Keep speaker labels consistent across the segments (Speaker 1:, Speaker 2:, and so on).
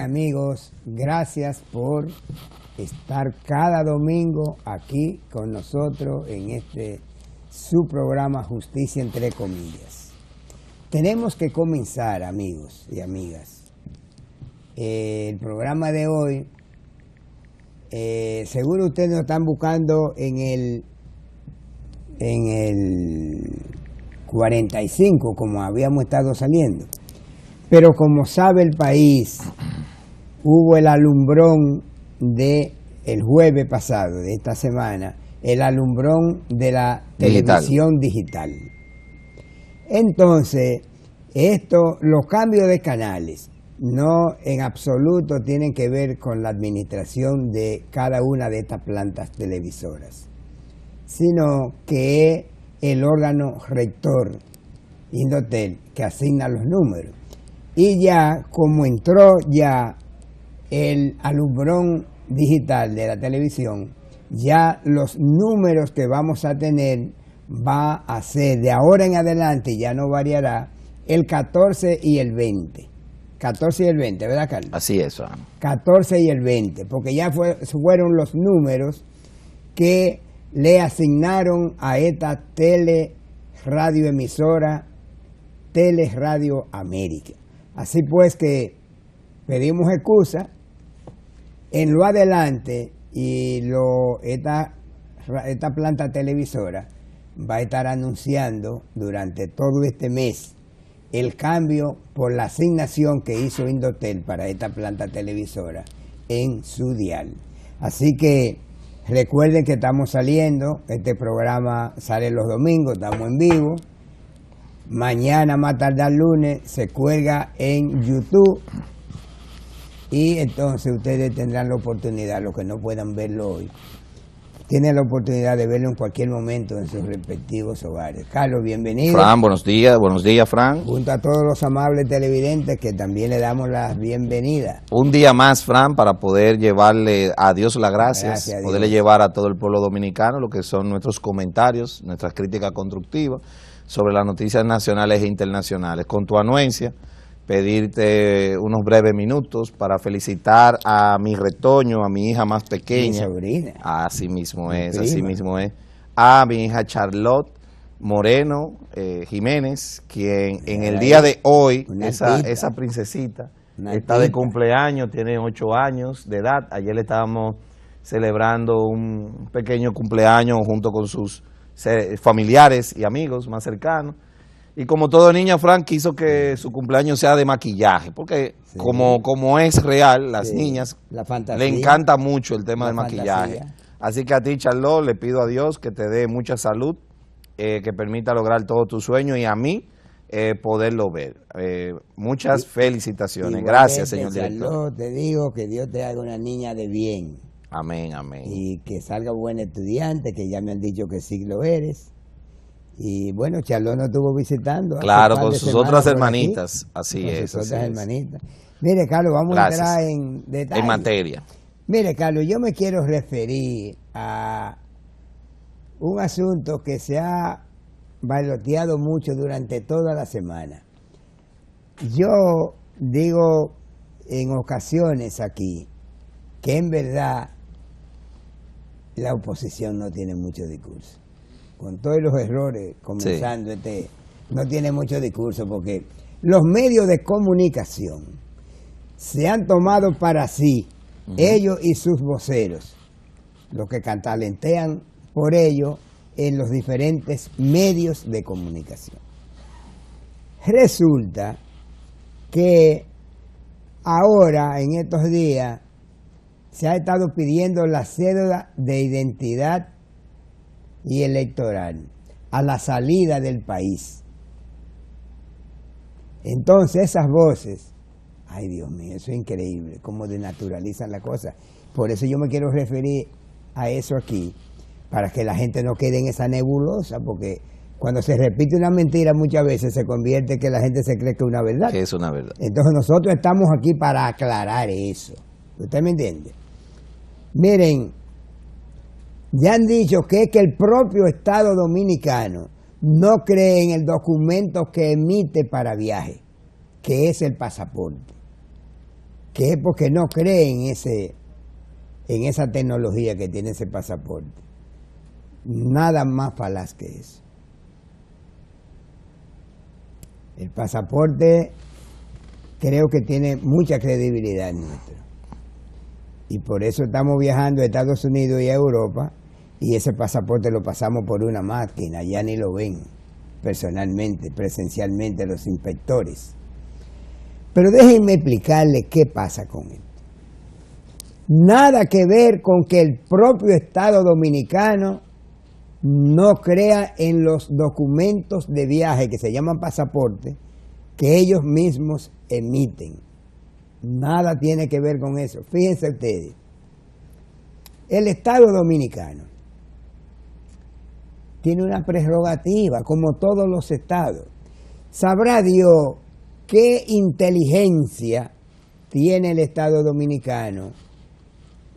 Speaker 1: amigos, gracias por estar cada domingo aquí con nosotros en su programa Justicia entre comillas. Tenemos que comenzar, amigos y amigas. El programa de hoy, seguro ustedes nos están buscando en el 45, como habíamos estado saliendo. Pero como sabe el país, hubo el alumbrón de el jueves pasado, de esta semana, el alumbrón de la televisión digital. Entonces, los cambios de canales no en absoluto tienen que ver con la administración de cada una de estas plantas televisoras, sino que es el órgano rector, Indotel, que asigna los números. Y ya, como entró ya el alumbrón digital de la televisión, ya los números que vamos a tener va a ser de ahora en adelante, ya no variará, el 14 y el 20. 14 y el 20, ¿verdad, Carlos?
Speaker 2: Así es.
Speaker 1: 14 y el 20, porque ya fueron los números que le asignaron a esta teleradioemisora, Teleradio América. Así pues que pedimos excusa en lo adelante y esta planta televisora va a estar anunciando durante todo este mes el cambio por la asignación que hizo Indotel para esta planta televisora en su dial. Así que recuerden que estamos saliendo, este programa sale los domingos, estamos en vivo. Mañana, más tardar lunes, se cuelga en YouTube y entonces ustedes tendrán la oportunidad, los que no puedan verlo hoy, tienen la oportunidad de verlo en cualquier momento en sus respectivos hogares. Carlos, bienvenido.
Speaker 2: Fran, buenos días, Fran.
Speaker 1: Junto a todos los amables televidentes que también le damos la bienvenida.
Speaker 2: Un día más, Fran, para poder llevarle a Dios las gracias, poderle llevar a todo el pueblo dominicano lo que son nuestros comentarios, nuestras críticas constructivas sobre las noticias nacionales e internacionales. Con tu anuencia, pedirte unos breves minutos para felicitar a mi retoño, a mi hija más pequeña.
Speaker 1: Mi sobrina.
Speaker 2: Así mismo es. A mi hija Charlotte Moreno Jiménez, quien en el día de hoy, esa princesita, está de cumpleaños, tiene 8 años de edad. Ayer le estábamos celebrando un pequeño cumpleaños junto con sus familiares y amigos más cercanos, y como toda niña, Frank quiso que su cumpleaños sea de maquillaje, porque como es real, las niñas le encanta mucho el tema del maquillaje. Así que a ti, Charlotte, le pido a Dios que te dé mucha salud, que permita lograr todos tus sueños, y a mí poderlo ver. Muchas felicitaciones. Gracias, señor director.
Speaker 1: Charlotte, te digo que Dios te haga una niña de bien.
Speaker 2: Amén, amén.
Speaker 1: Y que salga buen estudiante, que ya me han dicho que sí lo eres. Y bueno, Charlotte nos estuvo visitando.
Speaker 2: Claro, con sus otras hermanitas. Así es.
Speaker 1: Con sus otras hermanitas. Mire, Carlos, vamos a entrar en detalle.
Speaker 2: En materia.
Speaker 1: Mire, Carlos, yo me quiero referir a un asunto que se ha bailoteado mucho durante toda la semana. Yo digo en ocasiones aquí que en verdad la oposición no tiene mucho discurso. Con todos los errores, comenzando no tiene mucho discurso, porque los medios de comunicación se han tomado para sí, ellos y sus voceros, los que cantalentean por ello en los diferentes medios de comunicación. Resulta que ahora, en estos días, se ha estado pidiendo la cédula de identidad y electoral a la salida del país. Entonces esas voces, ay Dios mío, eso es increíble, cómo denaturalizan la cosa. Por eso yo me quiero referir a eso aquí, para que la gente no quede en esa nebulosa, porque cuando se repite una mentira muchas veces se convierte en que la gente se cree que es una verdad.
Speaker 2: Que es una verdad.
Speaker 1: Entonces nosotros estamos aquí para aclarar eso. ¿Usted me entiende? Miren, ya han dicho que es que el propio Estado Dominicano no cree en el documento que emite para viaje, que es el pasaporte. que es porque no cree en esa tecnología que tiene ese pasaporte. Nada más falaz que eso. El pasaporte creo que tiene mucha credibilidad en nuestro. Y por eso estamos viajando a Estados Unidos y a Europa, y ese pasaporte lo pasamos por una máquina, ya ni lo ven personalmente, presencialmente los inspectores. Pero déjenme explicarles qué pasa con esto. Nada que ver con que el propio Estado Dominicano no crea en los documentos de viaje que se llaman pasaporte que ellos mismos emiten. Nada tiene que ver con eso. Fíjense ustedes, el Estado Dominicano tiene una prerrogativa, como todos los estados. Sabrá Dios qué inteligencia tiene el Estado Dominicano,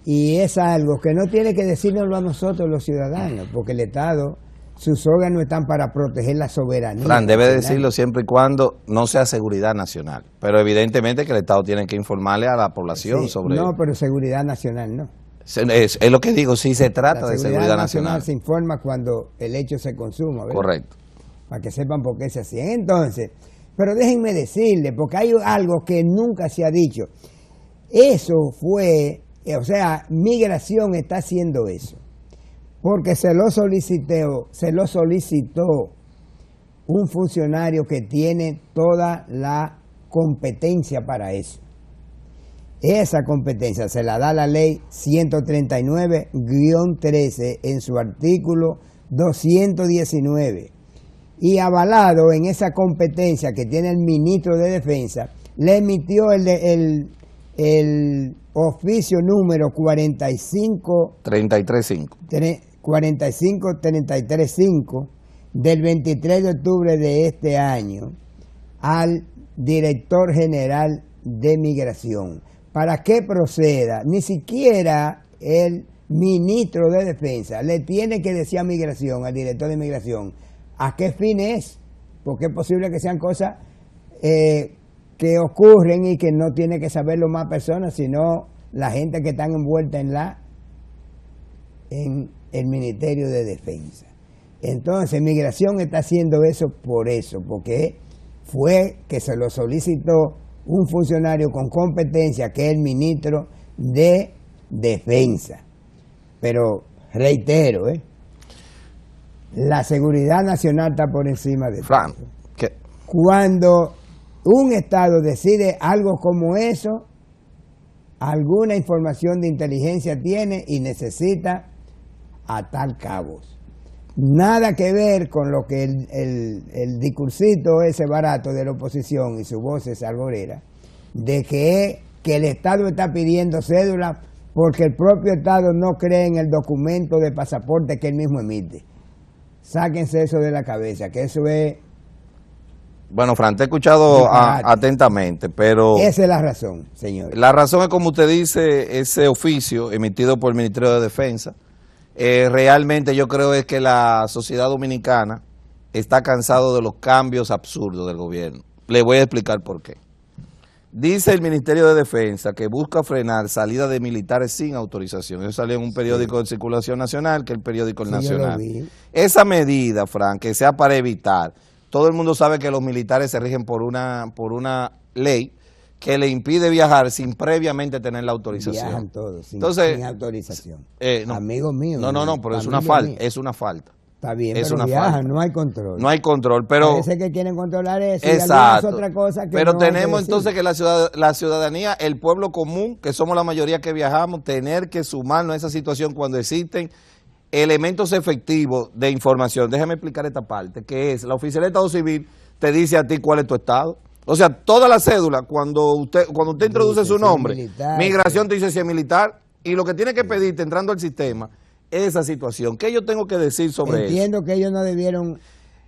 Speaker 1: y es algo que no tiene que decírnoslo a nosotros los ciudadanos, porque el Estado, sus órganos están para proteger la soberanía.
Speaker 2: Fran, debe decirlo siempre y cuando no sea seguridad nacional, pero evidentemente que el Estado tiene que informarle a la población sobre...
Speaker 1: No, pero seguridad nacional no.
Speaker 2: Es lo que digo, sí se trata de seguridad nacional.
Speaker 1: Se informa cuando el hecho se consuma, ¿verdad?
Speaker 2: Correcto.
Speaker 1: Para que sepan por qué se hacía. Entonces, pero déjenme decirle, porque hay algo que nunca se ha dicho. Eso fue, o sea, Migración está haciendo eso, porque se lo solicitó un funcionario que tiene toda la competencia para eso. Esa competencia se la da la ley 139-13 en su artículo 219. Y avalado en esa competencia que tiene el ministro de Defensa, le emitió el oficio número 45335 del 23 de octubre de este año al director general de Migración, para que proceda. Ni siquiera el ministro de Defensa le tiene que decir a Migración, al director de Migración, a qué fin es, porque es posible que sean cosas que ocurren y que no tiene que saberlo más personas, sino la gente que están envuelta en el Ministerio de Defensa. Entonces, Migración está haciendo eso, porque fue que se lo solicitó un funcionario con competencia, que es el ministro de Defensa. Pero reitero, la seguridad nacional está por encima de
Speaker 2: Fran,
Speaker 1: todo. Cuando un Estado decide algo como eso, alguna información de inteligencia tiene y necesita atar cabos. Nada que ver con lo que el discursito ese barato de la oposición y su voz esa alborera, de que el Estado está pidiendo cédula porque el propio Estado no cree en el documento de pasaporte que él mismo emite. Sáquense eso de la cabeza, que eso es...
Speaker 2: Bueno, Fran, te he escuchado atentamente, pero...
Speaker 1: Esa es la razón, señor.
Speaker 2: La razón es, como usted dice, ese oficio emitido por el Ministerio de Defensa. Realmente yo creo es que la sociedad dominicana está cansado de los cambios absurdos del gobierno. Le voy a explicar por qué. Dice el Ministerio de Defensa que busca frenar salida de militares sin autorización. Eso salió en un periódico de circulación nacional, que es el periódico El Nacional. Esa medida, Fran, que sea para evitar, todo el mundo sabe que los militares se rigen por una ley que le impide viajar sin previamente tener la autorización.
Speaker 1: Viajan todos, sin autorización.
Speaker 2: No,
Speaker 1: amigos míos.
Speaker 2: No, pero es una falta.
Speaker 1: Está bien,
Speaker 2: es
Speaker 1: pero
Speaker 2: una
Speaker 1: viajan,
Speaker 2: falta.
Speaker 1: No hay control.
Speaker 2: No hay control, pero...
Speaker 1: Parece que quieren controlar eso.
Speaker 2: Exacto.
Speaker 1: Y otra cosa que
Speaker 2: pero
Speaker 1: no
Speaker 2: tenemos entonces que la ciudadanía, el pueblo común, que somos la mayoría que viajamos, tener que sumarnos a esa situación cuando existen elementos efectivos de información. Déjame explicar esta parte, que es, la Oficialía de Estado Civil te dice a ti cuál es tu estado. O sea, toda la cédula, cuando usted introduce su nombre, militar, Migración te dice si es militar, y lo que tiene que pedirte entrando al sistema, esa situación. ¿Qué yo tengo que decir sobre eso?
Speaker 1: Entiendo que ellos no debieron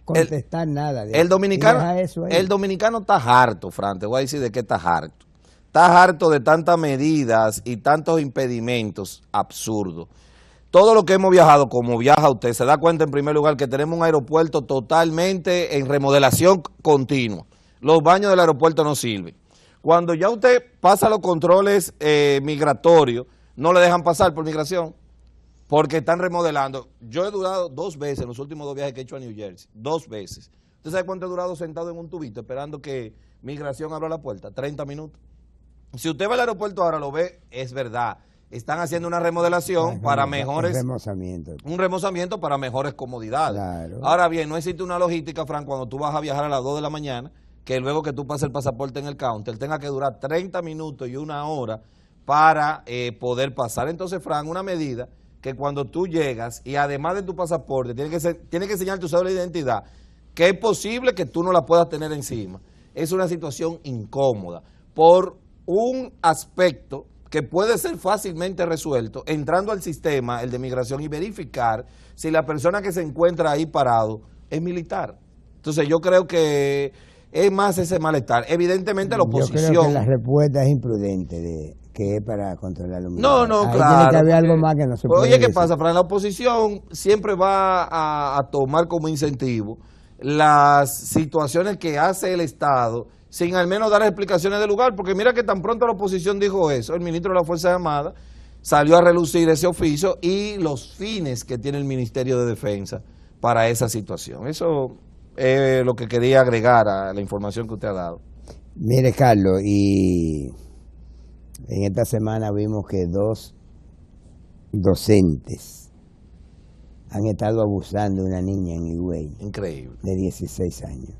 Speaker 1: contestar nada.
Speaker 2: El dominicano está harto, Fran, te voy a decir de qué está harto. Está harto de tantas medidas y tantos impedimentos absurdos. Todo lo que hemos viajado, como viaja usted, se da cuenta en primer lugar que tenemos un aeropuerto totalmente en remodelación continua. Los baños del aeropuerto no sirven. Cuando ya usted pasa los controles migratorios, no le dejan pasar por migración, porque están remodelando. Yo he durado 2 veces en los últimos 2 viajes que he hecho a New Jersey, 2 veces. ¿Usted sabe cuánto he durado sentado en un tubito esperando que migración abra la puerta? 30 minutos. Si usted va al aeropuerto ahora, lo ve, es verdad. Están haciendo una remodelación para mejores... Un remozamiento para mejores comodidades. Claro. Ahora bien, no existe una logística, Frank, cuando tú vas a viajar a las 2 de la mañana, que luego que tú pases el pasaporte en el counter, tenga que durar 30 minutos y 1 hora para poder pasar. Entonces, Frank, una medida que cuando tú llegas y además de tu pasaporte, tiene que enseñar tu cédula de identidad, que es posible que tú no la puedas tener encima. Es una situación incómoda por un aspecto que puede ser fácilmente resuelto entrando al sistema, el de migración, y verificar si la persona que se encuentra ahí parado es militar. Entonces yo creo que es más ese malestar. Evidentemente la oposición...
Speaker 1: Yo creo que la respuesta es imprudente, que es para controlar los militares.
Speaker 2: No,
Speaker 1: ahí
Speaker 2: claro.
Speaker 1: Tiene que haber algo más que no se puede
Speaker 2: Oye, ¿qué
Speaker 1: decir.
Speaker 2: pasa, Fran? La oposición siempre va a tomar como incentivo las situaciones que hace el Estado sin al menos dar explicaciones del lugar, porque mira que tan pronto la oposición dijo eso, el ministro de la Fuerza Armada salió a relucir ese oficio y los fines que tiene el Ministerio de Defensa para esa situación. Eso es lo que quería agregar a la información que usted ha dado.
Speaker 1: Mire, Carlos, y en esta semana vimos que 2 docentes han estado abusando de una niña en Higüey.
Speaker 2: Increíble.
Speaker 1: De 16 años.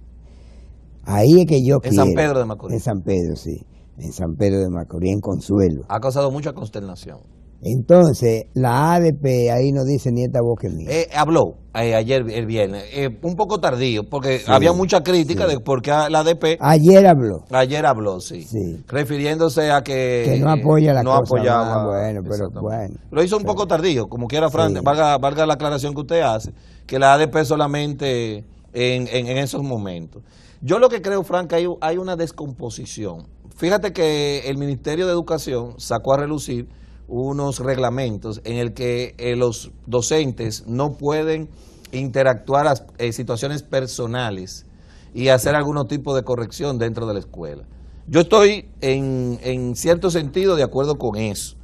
Speaker 1: Ahí es que yo quiero.
Speaker 2: En San Pedro de Macorís.
Speaker 1: En San Pedro, sí. En San Pedro de Macorís, en Consuelo.
Speaker 2: Ha causado mucha consternación.
Speaker 1: Entonces, la ADP ahí no dice ni esta voz que mía.
Speaker 2: Habló ayer, el viernes, un poco tardío, porque había mucha crítica de por qué la ADP...
Speaker 1: Ayer habló.
Speaker 2: Ayer habló, sí. Refiriéndose a que
Speaker 1: no apoya la cosa.
Speaker 2: Apoyaba.
Speaker 1: Bueno, pero bueno.
Speaker 2: Lo hizo un poco tardío, como quiera, Fran, valga la aclaración que usted hace, que la ADP solamente en esos momentos. Yo lo que creo, Frank, que hay una descomposición. Fíjate que el Ministerio de Educación sacó a relucir unos reglamentos en el que los docentes no pueden interactuar situaciones personales y hacer algún tipo de corrección dentro de la escuela. Yo estoy en cierto sentido de acuerdo con eso.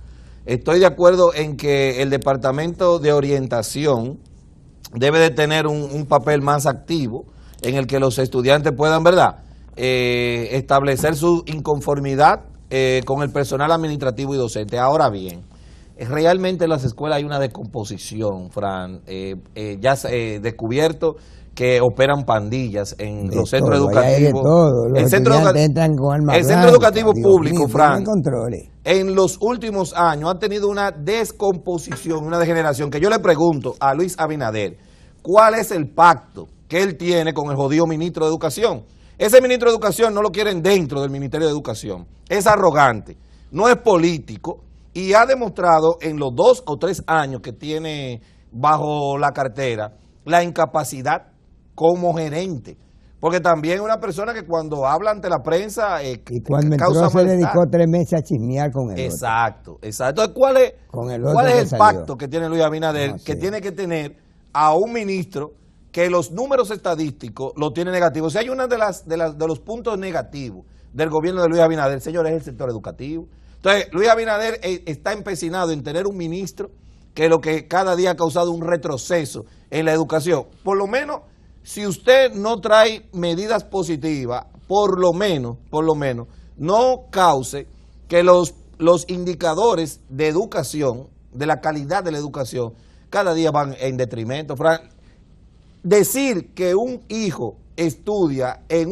Speaker 2: Estoy de acuerdo en que el Departamento de Orientación debe de tener un papel más activo en el que los estudiantes puedan, ¿verdad?, establecer su inconformidad con el personal administrativo y docente. Ahora bien, realmente en las escuelas hay una descomposición, Fran. Ya se descubierto que operan pandillas en los centros educativos.
Speaker 1: El centro
Speaker 2: educativo público, Fran, en los últimos años ha tenido una descomposición, una degeneración, que yo le pregunto a Luis Abinader, ¿cuál es el pacto que él tiene con el jodido ministro de Educación? Ese ministro de Educación no lo quieren dentro del Ministerio de Educación. Es arrogante, no es político y ha demostrado en los 2 o 3 años que tiene bajo la cartera la incapacidad como gerente. Porque también es una persona que cuando habla ante la prensa
Speaker 1: y cuando entró se dedicó 3 meses a chismear con él.
Speaker 2: Exacto. Entonces, ¿cuál es el pacto que tiene Luis Abinader? Que tiene que tener a un ministro que los números estadísticos lo tienen negativos. Si hay uno de los puntos negativos del gobierno de Luis Abinader, señores, es el sector educativo. Entonces, Luis Abinader está empecinado en tener un ministro que lo que cada día ha causado un retroceso en la educación. Por lo menos, si usted no trae medidas positivas, por lo menos, no cause que los indicadores de educación, de la calidad de la educación, cada día van en detrimento. Decir que un hijo estudia en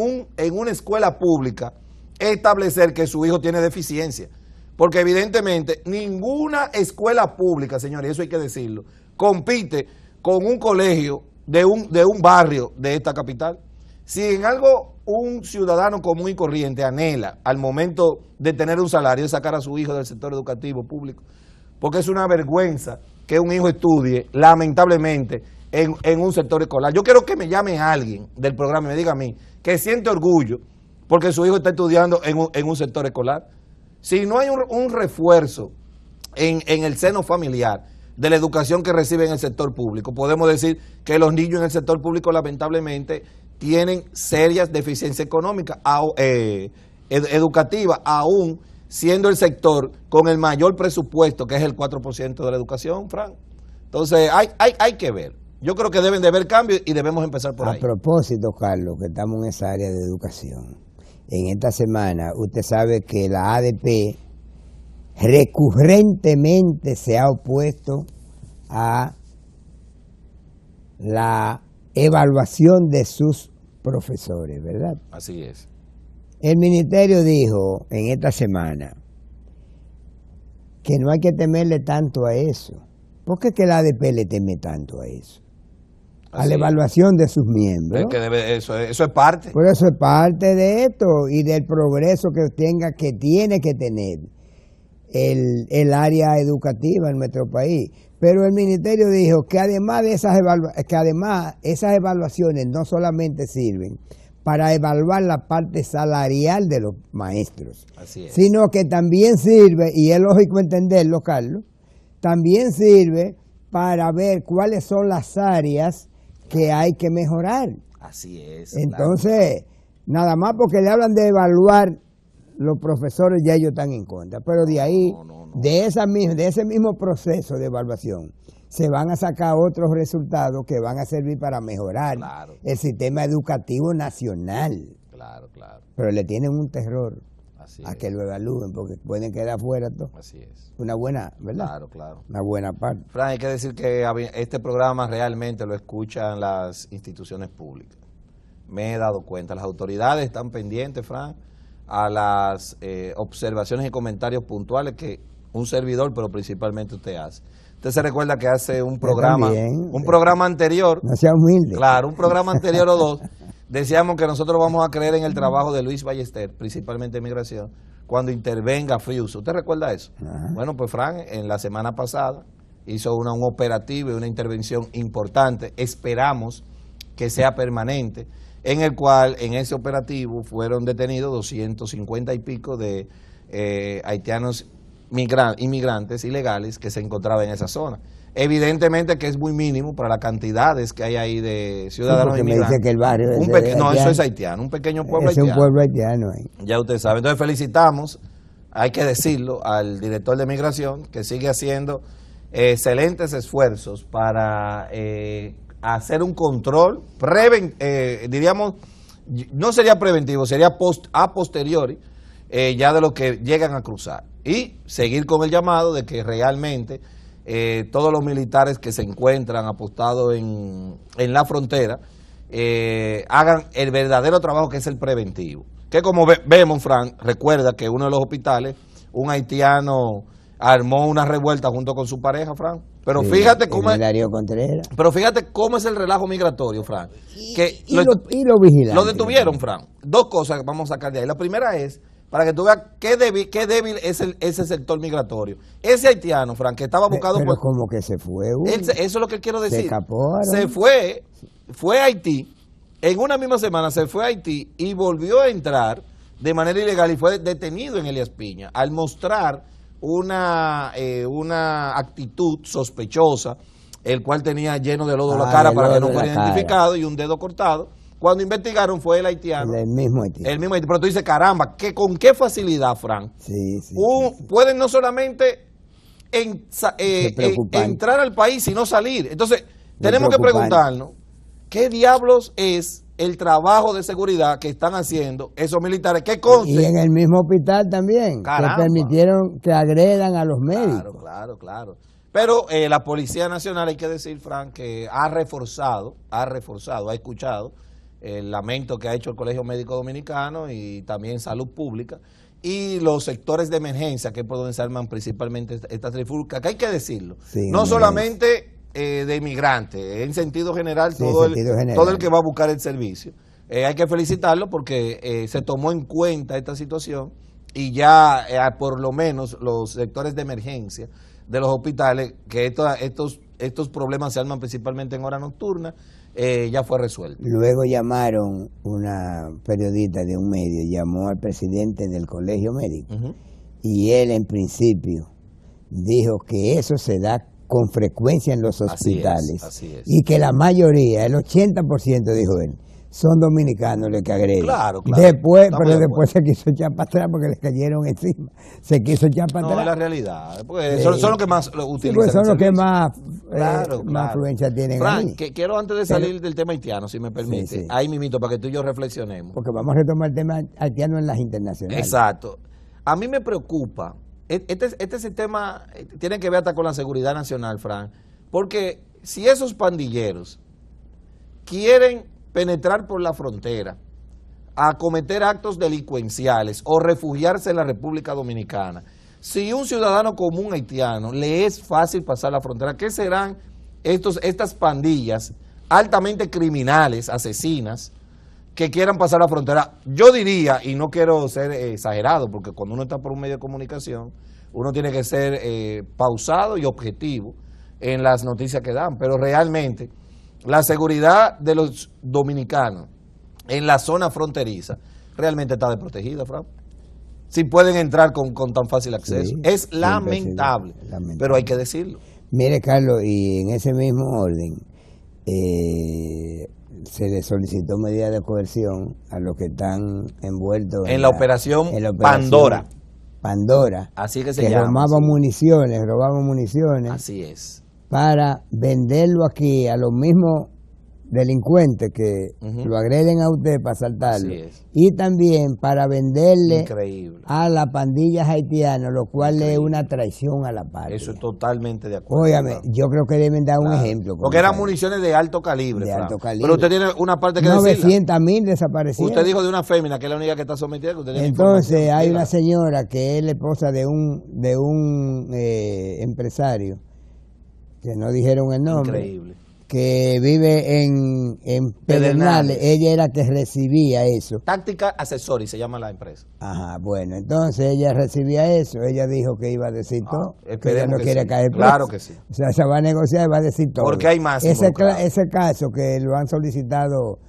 Speaker 2: una escuela pública es establecer que su hijo tiene deficiencia, porque evidentemente ninguna escuela pública, señores, eso hay que decirlo, compite con un colegio de un barrio de esta capital. Si en algo un ciudadano común y corriente anhela al momento de tener un salario, es sacar a su hijo del sector educativo público, porque es una vergüenza que un hijo estudie, lamentablemente, en un sector escolar. Yo quiero que me llame alguien del programa y me diga a mí que siente orgullo porque su hijo está estudiando en un sector escolar. Si no hay un refuerzo en el seno familiar de la educación que recibe en el sector público, podemos decir que los niños en el sector público lamentablemente tienen serias deficiencias económicas. educativa, aún siendo el sector con el mayor presupuesto, que es el 4% de la educación, Frank. Entonces, hay que ver. Yo creo que deben de haber cambios y debemos empezar por ahí.
Speaker 1: A propósito, Carlos, que estamos en esa área de educación, en esta semana usted sabe que la ADP recurrentemente se ha opuesto a la evaluación de sus profesores, ¿verdad?
Speaker 2: Así es.
Speaker 1: El ministerio dijo en esta semana que no hay que temerle tanto a eso. ¿Por qué que la ADP le teme tanto a eso? A la evaluación de sus miembros.
Speaker 2: Eso es parte.
Speaker 1: Por eso es parte de esto y del progreso que tiene que tener el área educativa en nuestro país. Pero el ministerio dijo que además de esas evaluaciones no solamente sirven para evaluar la parte salarial de los maestros, sino que también sirve, y es lógico entenderlo, Carlos, también sirve para ver cuáles son las áreas que hay que mejorar.
Speaker 2: Así es.
Speaker 1: Entonces, nada más porque le hablan de evaluar, los profesores ya ellos están en contra. Pero de ahí, de ese mismo proceso de evaluación, se van a sacar otros resultados que van a servir para mejorar el sistema educativo nacional. Pero le tienen un terror a que lo evalúen, porque pueden quedar fuera todo.
Speaker 2: Así es.
Speaker 1: Una buena, ¿verdad? Una buena parte.
Speaker 2: Fran, hay que decir que este programa realmente lo escuchan las instituciones públicas. Me he dado cuenta, las autoridades están pendientes, Fran, a las observaciones y comentarios puntuales que un servidor, pero principalmente usted hace. Usted se recuerda que hace un programa anterior.
Speaker 1: No sea humilde.
Speaker 2: Claro, un programa anterior o dos. Decíamos que nosotros vamos a creer en el trabajo de Luis Ballester, principalmente en migración, cuando intervenga FRIUS. ¿Usted recuerda eso?
Speaker 1: Ajá.
Speaker 2: Bueno, pues Fran, en la semana pasada hizo un operativo y una intervención importante. Esperamos que sea permanente, en el cual en ese operativo fueron detenidos 250 y pico de haitianos inmigrantes ilegales que se encontraban en esa zona. Evidentemente que es muy mínimo para las cantidades que hay ahí de ciudadanos inmigrantes.
Speaker 1: Me dice que el barrio
Speaker 2: eso es haitiano, un pequeño pueblo haitiano.
Speaker 1: Es un pueblo haitiano ahí.
Speaker 2: Ya usted sabe. Entonces felicitamos, hay que decirlo, al director de migración, que sigue haciendo excelentes esfuerzos para hacer un control, diríamos, no sería preventivo, sería a posteriori, ya de los que llegan a cruzar. Y seguir con el llamado de que realmente todos los militares que se encuentran apostados en la frontera hagan el verdadero trabajo, que es el preventivo. Que como vemos, Frank, recuerda que uno de los hospitales, un haitiano armó una revuelta junto con su pareja, Frank. Pero sí, fíjate cómo es el relajo migratorio, Frank.
Speaker 1: Y lo vigilantes.
Speaker 2: Lo detuvieron, Frank. Dos cosas que vamos a sacar de ahí. La primera es, para que tú veas qué débil es ese sector migratorio. Ese haitiano, Frank, que estaba buscado
Speaker 1: pero como que se fue.
Speaker 2: Eso es lo que quiero decir.
Speaker 1: Se escapó.
Speaker 2: Se fue a Haití, en una misma semana se fue a Haití y volvió a entrar de manera ilegal y fue detenido en Elías Piña al mostrar una actitud sospechosa, el cual tenía lleno de lodo la cara para que no fuera identificado y un dedo cortado. Cuando investigaron fue el haitiano.
Speaker 1: El mismo haitiano.
Speaker 2: El mismo haitiano. Pero tú dices, caramba, ¿con qué facilidad, Frank?
Speaker 1: Sí.
Speaker 2: Pueden no solamente entrar al país, sino salir. Entonces, tenemos que preguntarnos, ¿qué diablos es el trabajo de seguridad que están haciendo esos militares? ¿Qué conste?
Speaker 1: Y en el mismo hospital también,
Speaker 2: caramba,
Speaker 1: que permitieron que agredan a los médicos.
Speaker 2: Claro. Pero la Policía Nacional, hay que decir, Frank, que ha escuchado el lamento que ha hecho el Colegio Médico Dominicano y también Salud Pública y los sectores de emergencia, que es por donde se arman principalmente estas trifulcas, que hay que decirlo, no solamente de inmigrantes, en sentido general, todo el que va a buscar el servicio. Hay que felicitarlo porque se tomó en cuenta esta situación y ya por lo menos los sectores de emergencia de los hospitales, que estos problemas se arman principalmente en hora nocturna, ya fue resuelto.
Speaker 1: Luego llamaron, una periodista de un medio llamó al presidente del colegio médico, y él en principio dijo que eso se da con frecuencia en los hospitales.
Speaker 2: Así es.
Speaker 1: Y que la mayoría, el 80%, dijo él, son dominicanos los que agreden.
Speaker 2: Claro, claro.
Speaker 1: Después, pero después se quiso echar para atrás porque le cayeron encima. Se quiso echar para atrás.
Speaker 2: No, es la realidad. Porque son los que más lo utilizan.
Speaker 1: Pues son los que más,
Speaker 2: claro.
Speaker 1: influencia tienen.
Speaker 2: Frank, quiero antes de salir del tema haitiano, si me permite, ahí mimito, para que tú y yo reflexionemos.
Speaker 1: Porque vamos a retomar el tema haitiano en las internacionales.
Speaker 2: Exacto. A mí me preocupa, este sistema tiene que ver hasta con la seguridad nacional, Frank, porque si esos pandilleros quieren penetrar por la frontera a cometer actos delincuenciales o refugiarse en la República Dominicana, si un ciudadano común haitiano le es fácil pasar la frontera, ¿qué serán estas pandillas altamente criminales, asesinas, que quieran pasar la frontera? Yo diría, y no quiero ser exagerado, porque cuando uno está por un medio de comunicación, uno tiene que ser pausado y objetivo en las noticias que dan, pero realmente la seguridad de los dominicanos en la zona fronteriza realmente está desprotegida, Fran. Si pueden entrar con tan fácil acceso. Sí, es lamentable, pero hay que decirlo.
Speaker 1: Mire, Carlos, y en ese mismo orden, se le solicitó medida de coerción a los que están envueltos
Speaker 2: en la operación Pandora.
Speaker 1: Pandora.
Speaker 2: Así que se llama.
Speaker 1: Robaban municiones.
Speaker 2: Así es.
Speaker 1: Para venderlo aquí a los mismos delincuentes que lo agreden a usted para asaltarlo. Así es. Y también para venderle a las pandillas haitianas, lo cual es una traición a la patria.
Speaker 2: Eso es totalmente de acuerdo.
Speaker 1: Óigame, yo creo que deben dar un ejemplo.
Speaker 2: Porque eran municiones de alto calibre. Pero usted tiene una parte que decir.
Speaker 1: 900,000 desaparecieron.
Speaker 2: Usted dijo de una fémina, que es la única que está sometida. Que usted tiene.
Speaker 1: Entonces hay una señora que es la esposa de un empresario, que no dijeron el nombre.
Speaker 2: Increíble.
Speaker 1: Que vive en Pedernales. Ella era que recibía eso.
Speaker 2: Táctica Accessory se llama la empresa.
Speaker 1: Ajá, bueno, entonces ella recibía eso. Ella dijo que iba a decir todo. Que ella no quiere caer preso.
Speaker 2: Claro que sí.
Speaker 1: O sea, se va a negociar y va a decir todo.
Speaker 2: Porque hay más.
Speaker 1: Ese caso que lo han solicitado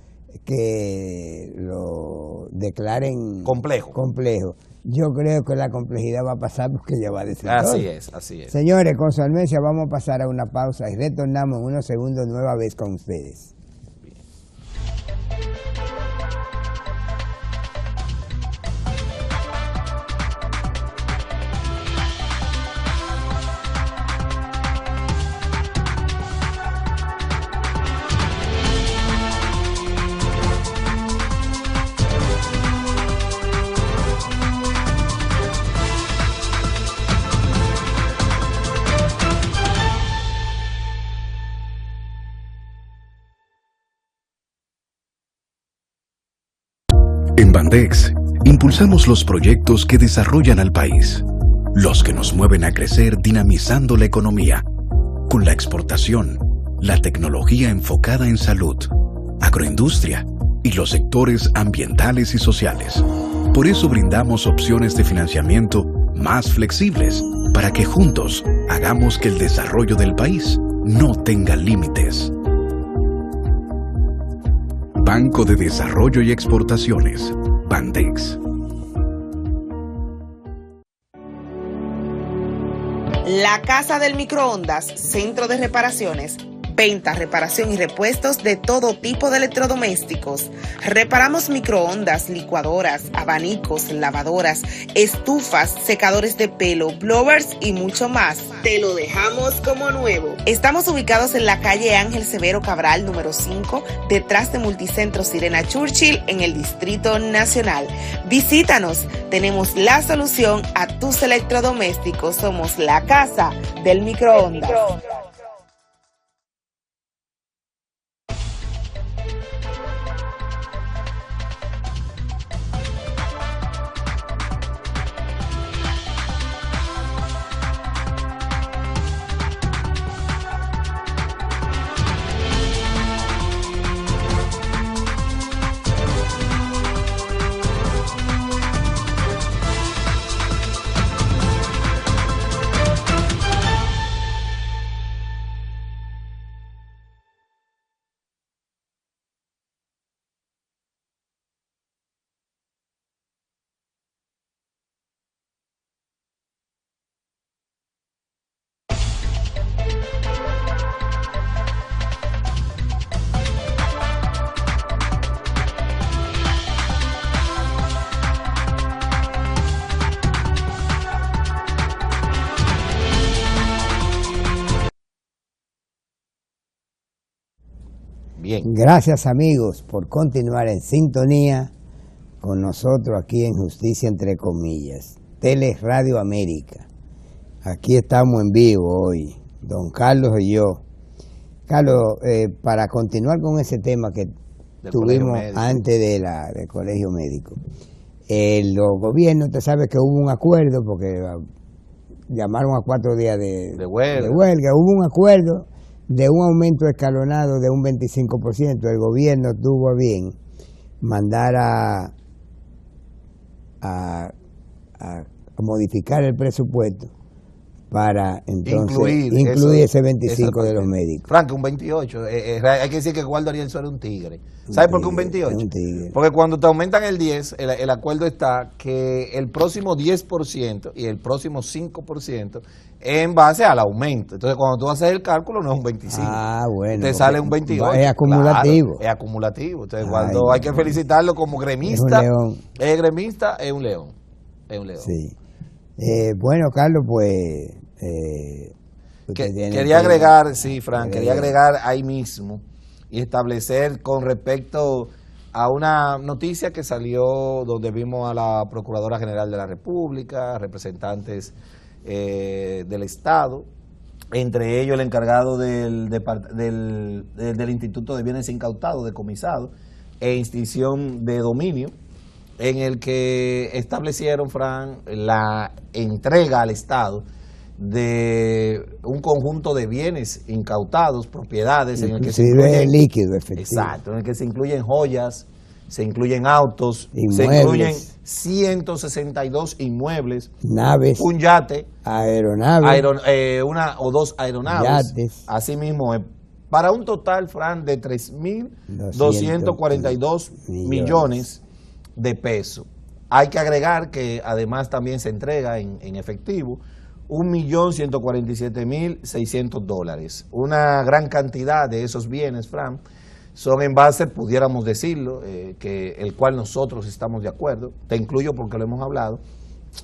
Speaker 1: que lo declaren complejo. Yo creo que la complejidad va a pasar porque ella va a decir
Speaker 2: así
Speaker 1: todo.
Speaker 2: Así es.
Speaker 1: Señores, con su anuencia vamos a pasar a una pausa y retornamos en unos segundos nueva vez con ustedes.
Speaker 3: En Bandex, impulsamos los proyectos que desarrollan al país, los que nos mueven a crecer dinamizando la economía, con la exportación, la tecnología enfocada en salud, agroindustria y los sectores ambientales y sociales. Por eso brindamos opciones de financiamiento más flexibles para que juntos hagamos que el desarrollo del país no tenga límites. Banco de Desarrollo y Exportaciones, Bandex.
Speaker 4: La Casa del Microondas, centro de reparaciones, venta, reparación y repuestos de todo tipo de electrodomésticos. Reparamos microondas, licuadoras, abanicos, lavadoras, estufas, secadores de pelo, blowers y mucho más. Te lo dejamos como nuevo. Estamos ubicados en la calle Ángel Severo Cabral, número 5, detrás de Multicentro Sirena Churchill, en el Distrito Nacional. Visítanos, tenemos la solución a tus electrodomésticos. Somos la Casa del Microondas.
Speaker 2: Bien.
Speaker 1: Gracias, amigos, por continuar en sintonía con nosotros aquí en Justicia Entre Comillas, Radio América. Aquí estamos en vivo hoy, don Carlos y yo. Carlos, para continuar con ese tema que tuvimos antes del colegio médico, los gobiernos, usted sabe que hubo un acuerdo, porque llamaron a 4 días de huelga, hubo un acuerdo de un aumento escalonado de un 25%. El gobierno tuvo a bien mandar a modificar el presupuesto para entonces incluir ese 25 de los médicos.
Speaker 2: Frank, un 28. Hay que decir que Eduardo Ariel era un tigre. ¿Sabes por qué un 28? Un tigre. Porque cuando te aumentan el 10, el acuerdo está que el próximo 10% y el próximo 5% en base al aumento. Entonces, cuando tú haces el cálculo, no es un 25.
Speaker 1: Ah, bueno.
Speaker 2: Te sale un 28.
Speaker 1: Es acumulativo.
Speaker 2: Claro, es acumulativo. Entonces, cuando hay que felicitarlo como gremista,
Speaker 1: es un león.
Speaker 2: Es gremista, es un león. Es un león.
Speaker 1: Sí. Bueno, Carlos, pues...
Speaker 2: quería agregar, sí, Frank, quería agregar ahí mismo y establecer con respecto a una noticia que salió donde vimos a la Procuradora General de la República, representantes del Estado, entre ellos el encargado del Instituto de Bienes Incautados, decomisados e extinción de dominio, en el que establecieron, Frank, la entrega al Estado de un conjunto de bienes incautados, propiedades, en el que se incluyen
Speaker 1: líquido efectivo.
Speaker 2: Exacto, en el que se incluyen joyas, se incluyen autos,
Speaker 1: inmuebles,
Speaker 2: se incluyen 162 inmuebles,
Speaker 1: naves,
Speaker 2: un yate,
Speaker 1: aeronaves,
Speaker 2: una o dos aeronaves,
Speaker 1: yates.
Speaker 2: así mismo, para un total, Fran, de 3.242 millones de pesos. Hay que agregar que además también se entrega en efectivo $1.147.600. Una gran cantidad de esos bienes, Fran, son en base, pudiéramos decirlo, que el cual nosotros estamos de acuerdo, te incluyo porque lo hemos hablado,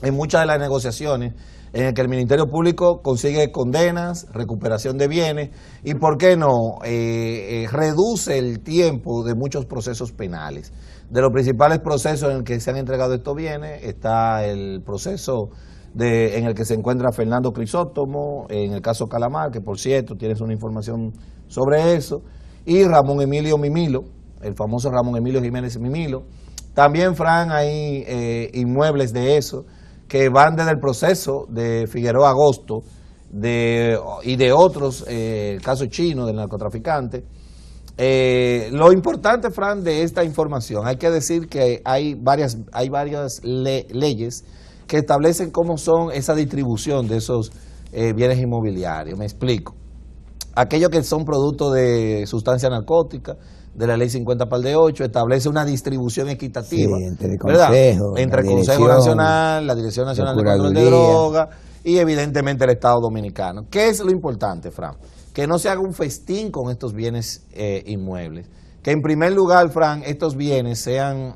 Speaker 2: en muchas de las negociaciones en el que el Ministerio Público consigue condenas, recuperación de bienes y, ¿por qué no?, reduce el tiempo de muchos procesos penales. De los principales procesos en el que se han entregado estos bienes está el proceso en el que se encuentra Fernando Crisóstomo, en el caso Calamar, que por cierto tienes una información sobre eso, y Ramón Emilio Mimilo, el famoso Ramón Emilio Jiménez Mimilo. También, Fran, hay inmuebles de eso que van desde el proceso de Figueroa Agosto y de otros, el caso chino del narcotraficante. Lo importante, Fran, de esta información, hay que decir que hay varias leyes que establecen cómo son esa distribución de esos bienes inmobiliarios. Me explico. Aquellos que son producto de sustancia narcótica, de la ley 50/8, establece una distribución equitativa,
Speaker 1: sí, entre el
Speaker 2: Consejo Nacional, la Dirección Nacional de Control de Drogas y evidentemente el Estado Dominicano. ¿Qué es lo importante, Fran? Que no se haga un festín con estos bienes inmuebles. Que en primer lugar, Fran, estos bienes sean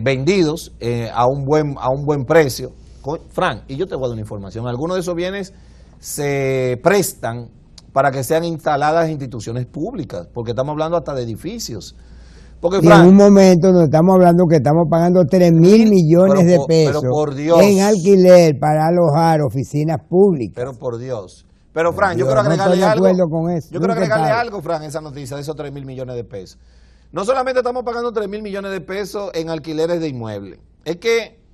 Speaker 2: vendidos a un buen precio. Fran, y yo te voy a dar una información, algunos de esos bienes se prestan para que sean instaladas instituciones públicas, porque estamos hablando hasta de edificios. Porque, Fran,
Speaker 1: en un momento nos estamos hablando que estamos pagando 3.000 millones de pesos
Speaker 2: pero por Dios,
Speaker 1: en alquiler para alojar oficinas públicas.
Speaker 2: Pero por Dios. Pero, Fran, yo quiero agregarle algo. Yo quiero agregarle algo, Fran, a esa noticia de esos 3.000 millones de pesos. No solamente estamos pagando 3.000 millones de pesos en alquileres de inmuebles, es que,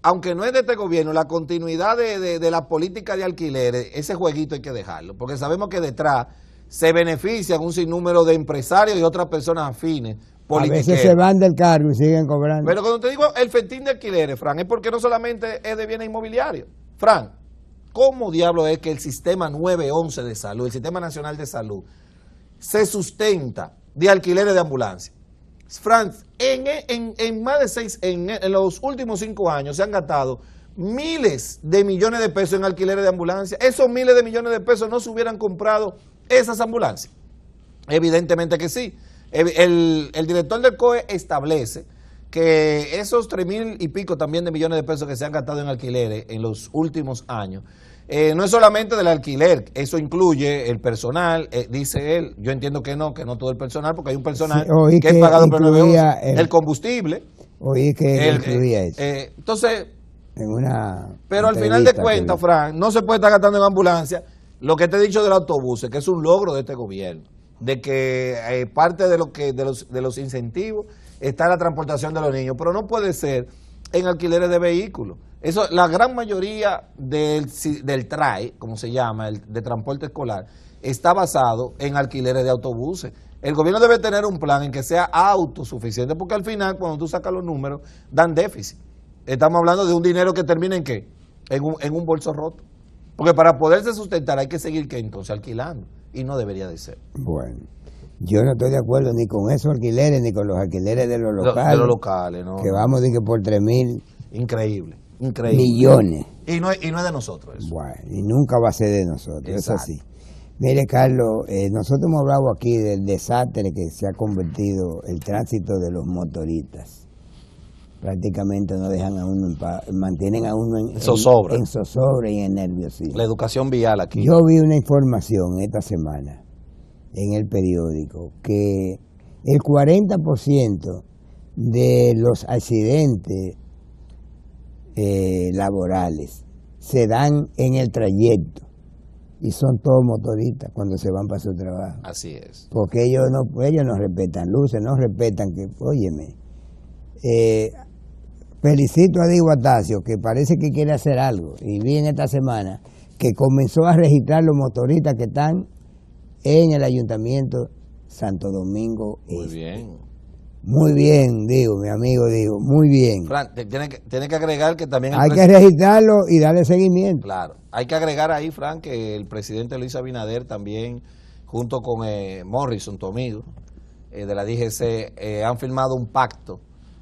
Speaker 2: aunque no es de este gobierno, la continuidad de la política de alquileres, ese jueguito hay que dejarlo, porque sabemos que detrás se benefician un sinnúmero de empresarios y otras personas afines.
Speaker 1: A veces se van del cargo y siguen cobrando.
Speaker 2: Pero cuando te digo el festín de alquileres, Fran, es porque no solamente es de bienes inmobiliarios. Fran, ¿cómo diablo es que el sistema 911 de salud, el Sistema Nacional de Salud, se sustenta de alquileres de ambulancia? Franz, en más de en los últimos 5 años se han gastado miles de millones de pesos en alquileres de ambulancia. Esos miles de millones de pesos no se hubieran comprado esas ambulancias. Evidentemente que sí. El director del COE establece que esos 3.000 y pico también de millones de pesos que se han gastado en alquileres en los últimos años no es solamente del alquiler, eso incluye el personal, dice él, yo entiendo que no todo el personal, porque hay un personal que es pagado por 911, el combustible.
Speaker 1: Oí que incluía eso.
Speaker 2: Entonces, pero al final de cuentas, Fran, no se puede estar gastando en ambulancia. Lo que te he dicho del autobús, que es un logro de este gobierno, de que parte de los incentivos está la transportación de los niños, pero no puede ser en alquileres de vehículos. Eso, la gran mayoría del TRAE, como se llama, de transporte escolar, está basado en alquileres de autobuses. El gobierno debe tener un plan en que sea autosuficiente, porque al final, cuando tú sacas los números, dan déficit. Estamos hablando de un dinero que termina ¿en qué? En un bolso roto. Porque para poderse sustentar hay que seguir, ¿qué? Entonces alquilando. Y no debería de ser.
Speaker 1: Bueno, yo no estoy de acuerdo ni con esos alquileres, ni con los alquileres de los locales.
Speaker 2: De los locales, ¿no?
Speaker 1: Que vamos a decir que por 3.000
Speaker 2: increíble.
Speaker 1: millones.
Speaker 2: Y no es de nosotros eso.
Speaker 1: Bueno, y nunca va a ser de nosotros,
Speaker 2: Exacto.
Speaker 1: Es así. Mire, Carlos, nosotros hemos hablado aquí del desastre que se ha convertido el tránsito de los motoristas. Prácticamente no dejan a uno mantienen a uno en zozobra y en nerviosismo.
Speaker 2: La educación vial aquí.
Speaker 1: Yo vi una información esta semana en el periódico que el 40% de los accidentes laborales se dan en el trayecto y son todos motoristas cuando se van para su trabajo.
Speaker 2: Así es.
Speaker 1: Porque ellos no respetan luces, no respetan que, óyeme, felicito a Diego Atacio, que parece que quiere hacer algo, y vi en esta semana que comenzó a registrar los motoristas que están en el Ayuntamiento Santo Domingo
Speaker 2: Muy
Speaker 1: Este.
Speaker 2: bien.
Speaker 1: Muy bien, digo, mi amigo, digo, muy bien.
Speaker 2: Fran, tiene que agregar que también...
Speaker 1: Hay que registrarlo y darle seguimiento.
Speaker 2: Claro, hay que agregar ahí, Fran, que el presidente Luis Abinader también, junto con Morrison, tu amigo, de la DGC, han firmado un pacto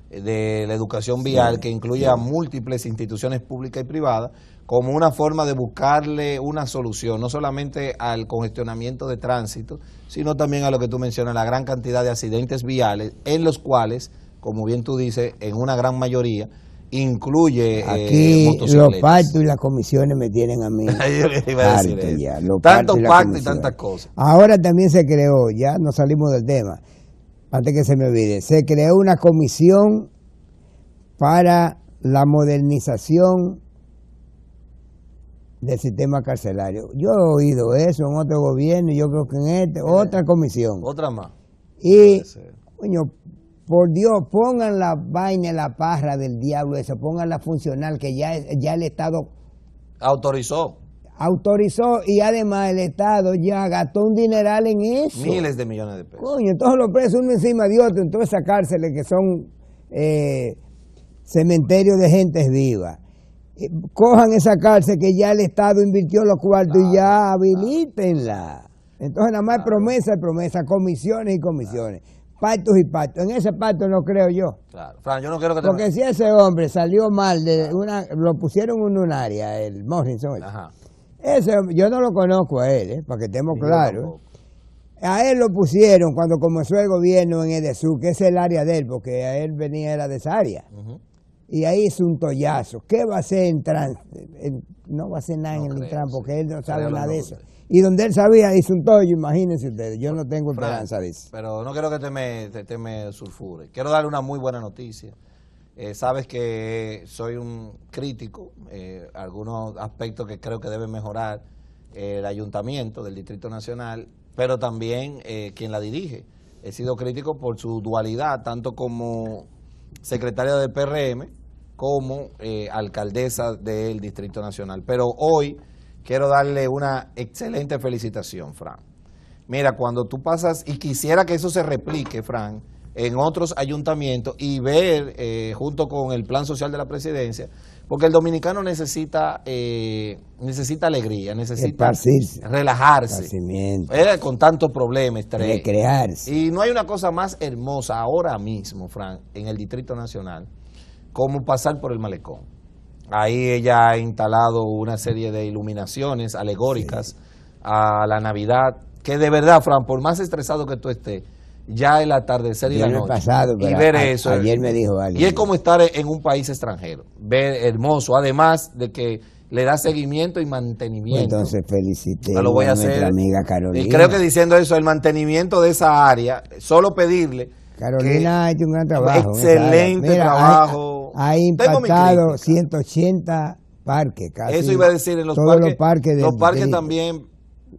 Speaker 2: de la educación vial que incluye a múltiples instituciones públicas y privadas como una forma de buscarle una solución, no solamente al congestionamiento de tránsito, sino también a lo que tú mencionas, la gran cantidad de accidentes viales, en los cuales, como bien tú dices, en una gran mayoría, incluye
Speaker 1: aquí los pactos y las comisiones me tienen a mí.
Speaker 2: Yo le iba a decir eso.
Speaker 1: Ya,
Speaker 2: tanto pacto y tantas cosas.
Speaker 1: Ahora también se creó, ya no salimos del tema, antes que se me olvide, se creó una comisión para la modernización del sistema carcelario. Yo he oído eso en otro gobierno y yo creo que en otra comisión.
Speaker 2: Otra más.
Speaker 1: Y, coño, por Dios, pongan la vaina, la parra del diablo esa, pónganla a funcionar, que ya el Estado
Speaker 2: autorizó
Speaker 1: y además el Estado ya gastó un dineral en eso.
Speaker 2: Miles de millones de pesos.
Speaker 1: Coño, todos los presos uno encima de otro, en todas esas cárceles que son cementerios de gentes vivas. Cojan esa cárcel que ya el Estado invirtió los cuartos y ya habilítenla. Entonces nada más promesa y promesa, comisiones y comisiones, pactos y pactos. En ese pacto no creo yo.
Speaker 2: Claro. Fran, yo no quiero que
Speaker 1: porque si ese hombre salió mal de lo pusieron en un área, el Morrison.
Speaker 2: Ajá.
Speaker 1: Ese, yo no lo conozco a él, para que estemos claros. A él lo pusieron cuando comenzó el gobierno en Edesur, que es el área de él, porque a él era de esa área. Y ahí hizo un tollazo. ¿Qué va a hacer en Trans? No va a hacer nada en el Intran, porque él no sabe nada de eso. Y donde él sabía, hizo un tollo, imagínense ustedes. Yo no tengo esperanza de eso.
Speaker 2: Pero no quiero que te me sulfure. Quiero darle una muy buena noticia. Sabes que soy un crítico, algunos aspectos que creo que debe mejorar el ayuntamiento del Distrito Nacional, pero también quien la dirige. He sido crítico por su dualidad, tanto como secretaria del PRM, como alcaldesa del Distrito Nacional. Pero hoy quiero darle una excelente felicitación, Fran. Mira, cuando tú pasas, y quisiera que eso se replique, Fran, en otros ayuntamientos y ver junto con el plan social de la presidencia, porque el dominicano necesita alegría, necesita relajarse, con tantos problemas, estrés,
Speaker 1: recrearse.
Speaker 2: Y no hay una cosa más hermosa ahora mismo, Fran, en el Distrito Nacional, como pasar por el malecón. Ahí ella ha instalado una serie de iluminaciones alegóricas a la Navidad, que de verdad, Fran, por más estresado que tú estés, ya el atardecer y la noche, y ver eso,
Speaker 1: ayer me dijo alguien,
Speaker 2: y es como estar en un país extranjero, ver hermoso, además de que le da seguimiento y mantenimiento.
Speaker 1: Entonces felicité
Speaker 2: lo voy a hacer,
Speaker 1: nuestra amiga Carolina.
Speaker 2: Y creo que diciendo eso, el mantenimiento de esa área, solo pedirle.
Speaker 1: Carolina ha hecho un gran trabajo.
Speaker 2: Excelente trabajo.
Speaker 1: Ha impactado 180 parques. Casi
Speaker 2: eso iba a decir, en los parques. Los parques también.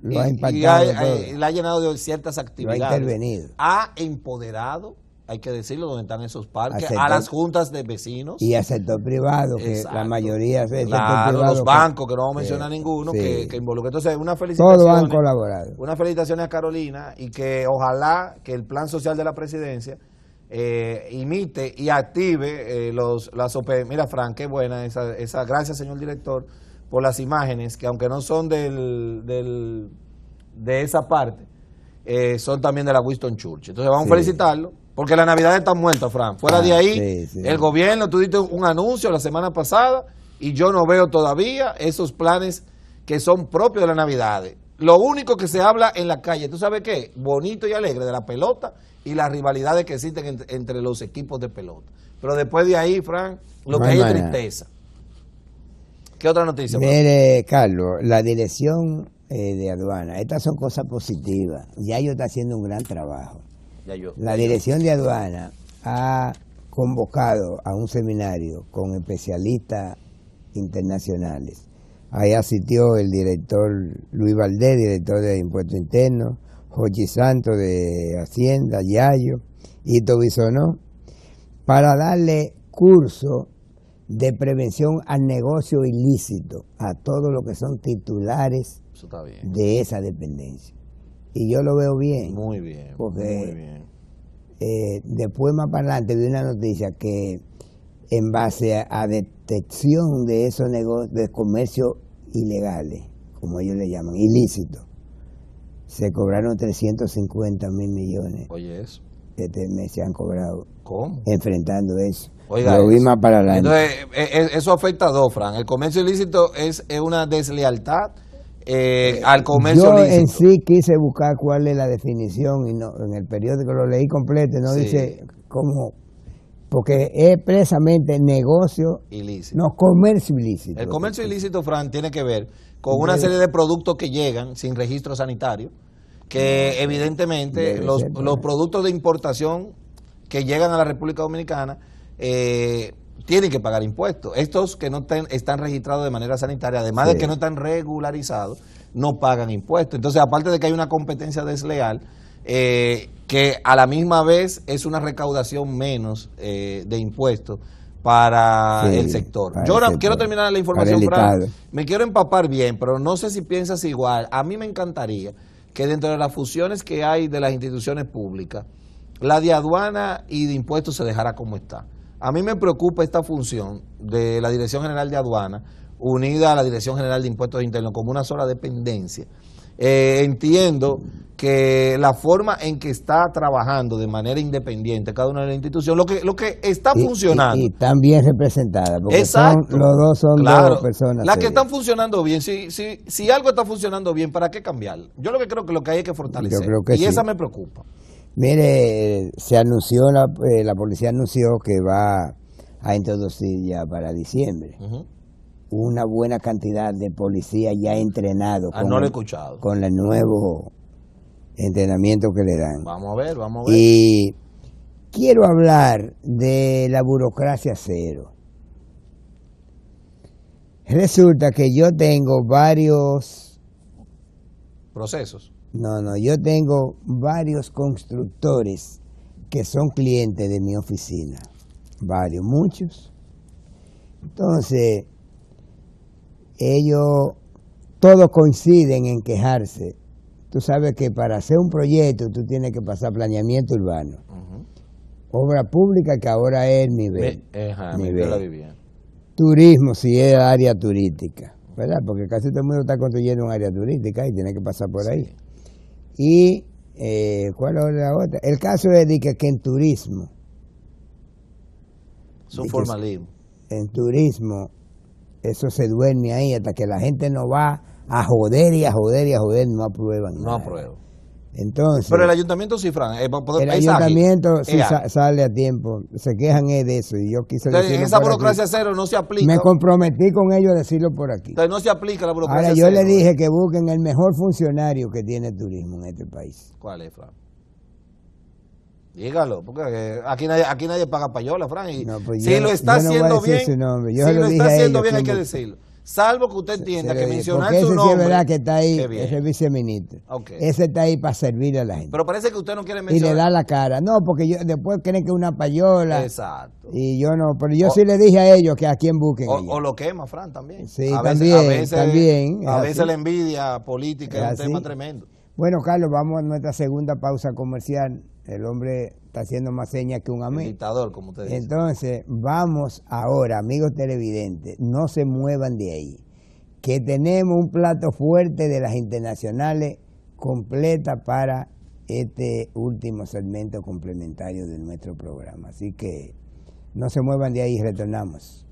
Speaker 1: Lo ha impactado.
Speaker 2: Le ha llenado de ciertas actividades.
Speaker 1: Lo ha intervenido.
Speaker 2: Ha empoderado, hay que decirlo, donde están esos parques, a las juntas de vecinos.
Speaker 1: Y al sector privado, que exacto, la mayoría es el sector privado.
Speaker 2: Los bancos, que no vamos a mencionar ninguno, que involucra. Entonces, una felicitación.
Speaker 1: Todos han colaborado.
Speaker 2: Una felicitación a Carolina y que ojalá que el plan social de la presidencia imite y active las OP. Mira, Frank, qué buena esa. Gracias, señor director, por las imágenes, que aunque no son de esa parte, son también de la Winston Churchill. Entonces vamos a felicitarlo, porque la Navidad está muerta, Frank. Fuera de ahí, el gobierno, tú diste un anuncio la semana pasada, y yo no veo todavía esos planes que son propios de la Navidad. Lo único que se habla en la calle, ¿tú sabes qué? Bonito y alegre, de la pelota y las rivalidades que existen entre los equipos de pelota. Pero después de ahí, Frank, lo que hay es tristeza. ¿Qué otra noticia?
Speaker 1: Mire, Carlos, la dirección de aduana, estas son cosas positivas. Ya ellos están haciendo un gran trabajo. La dirección de aduana ha convocado a un seminario con especialistas internacionales. Ahí asistió el director Luis Valdés, director de Impuestos Internos, Jochi Santos de Hacienda, Yayo, Ito Bisonó, para darle curso de prevención al negocio ilícito a todos los que son titulares de esa dependencia. Y yo lo veo bien.
Speaker 2: Muy bien.
Speaker 1: Porque
Speaker 2: muy bien.
Speaker 1: Después, más para adelante, vi una noticia que en base a detección de esos negocios de comercio ilegales, como ellos le llaman, ilícitos, se cobraron 350 mil millones.
Speaker 2: Oye, eso.
Speaker 1: Este mes se han cobrado.
Speaker 2: ¿Cómo?
Speaker 1: Enfrentando eso.
Speaker 2: Oiga,
Speaker 1: lo vi más para adelante.
Speaker 2: Entonces, eso afecta a dos, Fran. El comercio ilícito es una deslealtad al comercio
Speaker 1: yo
Speaker 2: ilícito.
Speaker 1: En sí quise buscar cuál es la definición y no, en el periódico lo leí completo, no dice cómo, porque es precisamente negocio ilícito. No, comercio ilícito.
Speaker 2: El comercio ilícito, Fran, tiene que ver con una serie de productos que llegan sin registro sanitario, que evidentemente los productos de importación que llegan a la República Dominicana tienen que pagar impuestos. Estos que no están registrados de manera sanitaria, además de que no están regularizados, no pagan impuestos. Entonces, aparte de que hay una competencia desleal, que a la misma vez es una recaudación menos de impuestos para el sector. Yo ahora quiero terminar la información, Fran. Me quiero empapar bien, pero no sé si piensas igual. A mí me encantaría que dentro de las fusiones que hay de las instituciones públicas, la de aduana y de impuestos se dejara como está. A mí me preocupa esta función de la Dirección General de Aduana unida a la Dirección General de Impuestos Internos como una sola dependencia. Entiendo que la forma en que está trabajando de manera independiente cada una de las instituciones, lo que está funcionando.
Speaker 1: Y están bien representadas, porque los dos son dos personas.
Speaker 2: Las que están funcionando bien, si algo está funcionando bien, ¿para qué cambiarlo? Yo lo que creo que lo que hay es que fortalecer.
Speaker 1: Yo creo que
Speaker 2: esa me preocupa.
Speaker 1: Mire, se anunció, la policía anunció que va a introducir ya para diciembre una buena cantidad de policías ya entrenados
Speaker 2: no lo he escuchado.
Speaker 1: Con el nuevo entrenamiento que le dan.
Speaker 2: Vamos a ver.
Speaker 1: Y quiero hablar de la burocracia cero. Resulta que yo tengo varios
Speaker 2: procesos.
Speaker 1: Yo tengo varios constructores que son clientes de mi oficina. Muchos. Entonces, ellos todos coinciden en quejarse. Tú sabes que para hacer un proyecto tú tienes que pasar planeamiento urbano. Obra pública, que ahora es el nivel. Turismo, si es área turística, ¿verdad? Porque casi todo el mundo está construyendo un área turística y tiene que pasar por ahí. Y, ¿cuál es la otra? El caso es de que en turismo.
Speaker 2: Es un formalismo.
Speaker 1: En turismo, eso se duerme ahí hasta que la gente no va a joder y a joder y a joder, no aprueban.
Speaker 2: No aprueban.
Speaker 1: Entonces,
Speaker 2: pero el ayuntamiento sí, Fran,
Speaker 1: el ayuntamiento sí sale a tiempo, se quejan de eso y yo quise decirlo.
Speaker 2: Esa burocracia cero no se aplica.
Speaker 1: Me comprometí con ellos a decirlo por aquí.
Speaker 2: Entonces no se aplica la burocracia
Speaker 1: Ahora yo
Speaker 2: cero.
Speaker 1: le dije que busquen el mejor funcionario que tiene turismo en este país.
Speaker 2: ¿Cuál es, Fran? Dígalo, porque aquí nadie paga payola, Fran. Y
Speaker 1: no, pues
Speaker 2: si lo está haciendo bien,
Speaker 1: si lo
Speaker 2: está haciendo bien hay que decirlo. Salvo que usted entienda que mencionar su nombre.
Speaker 1: Sí es verdad que está ahí, es el viceministro.
Speaker 2: Okay.
Speaker 1: Ese está ahí para servir a la gente.
Speaker 2: Pero parece que usted no quiere mencionar.
Speaker 1: Y le da la cara. No, porque después creen que es una payola.
Speaker 2: Exacto.
Speaker 1: Y yo no, pero yo sí le dije a ellos que a quién busquen.
Speaker 2: O lo quema, Fran, también.
Speaker 1: Sí, también.
Speaker 2: A veces la envidia política es un tema tremendo.
Speaker 1: Bueno, Carlos, vamos a nuestra segunda pausa comercial. El hombre está haciendo más señas que un amén.
Speaker 2: Dictador, como usted dice.
Speaker 1: Entonces, vamos ahora, amigos televidentes, no se muevan de ahí, que tenemos un plato fuerte de las internacionales completa para este último segmento complementario de nuestro programa. Así que no se muevan de ahí, retornamos.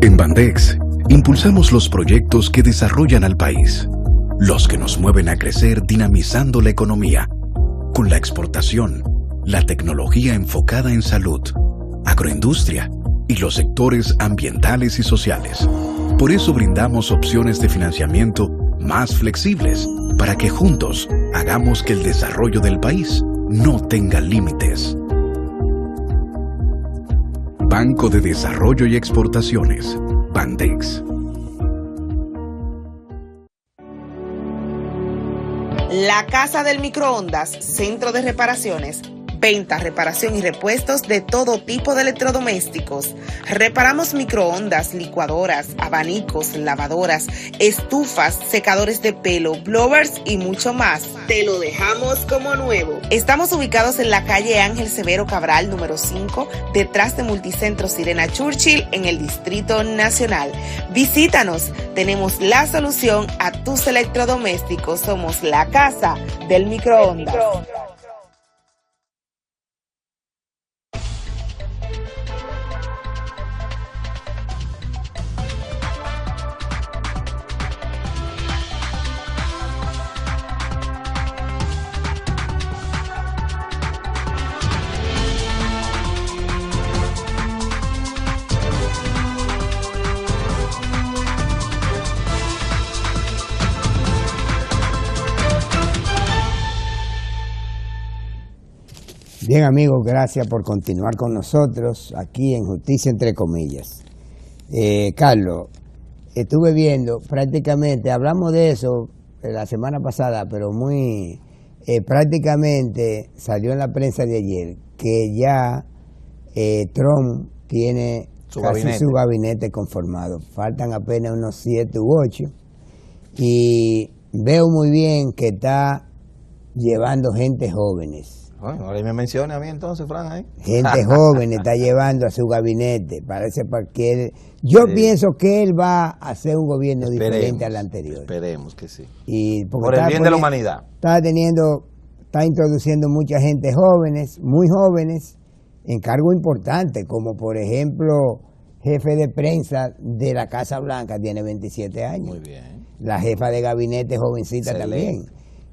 Speaker 3: En Bandex, impulsamos los proyectos que desarrollan al país, los que nos mueven a crecer dinamizando la economía, con la exportación, la tecnología enfocada en salud, agroindustria y los sectores ambientales y sociales. Por eso brindamos opciones de financiamiento más flexibles para que juntos hagamos que el desarrollo del país no tenga límites. Banco de Desarrollo y Exportaciones, Bandex.
Speaker 4: La Casa del Microondas, centro de reparaciones, venta, reparación y repuestos de todo tipo de electrodomésticos. Reparamos microondas, licuadoras, abanicos, lavadoras, estufas, secadores de pelo, blowers y mucho más. Te lo dejamos como nuevo. Estamos ubicados en la calle Ángel Severo Cabral, número 5, detrás de Multicentro Sirena Churchill, en el Distrito Nacional. Visítanos, tenemos la solución a tus electrodomésticos. Somos la Casa del Microondas.
Speaker 1: Bien, amigos, gracias por continuar con nosotros aquí en Justicia Entre Comillas. Carlos, estuve viendo prácticamente, hablamos de eso la semana pasada, pero muy prácticamente salió en la prensa de ayer que ya Trump tiene su gabinete conformado. Faltan apenas unos 7 u 8 y veo muy bien que está llevando gente jóvenes.
Speaker 2: Bueno, ahora me menciona a mí entonces, Fran, ahí.
Speaker 1: Gente joven está llevando a su gabinete. Parece que él, yo pienso que él va a hacer un gobierno diferente al anterior.
Speaker 2: Esperemos que sí.
Speaker 1: Y
Speaker 2: por el bien de la humanidad.
Speaker 1: Está introduciendo mucha gente jóvenes, muy jóvenes, en cargos importantes, como por ejemplo, jefe de prensa de la Casa Blanca, tiene 27 años.
Speaker 2: Muy bien.
Speaker 1: La jefa de gabinete jovencita
Speaker 2: Excelente.
Speaker 1: también.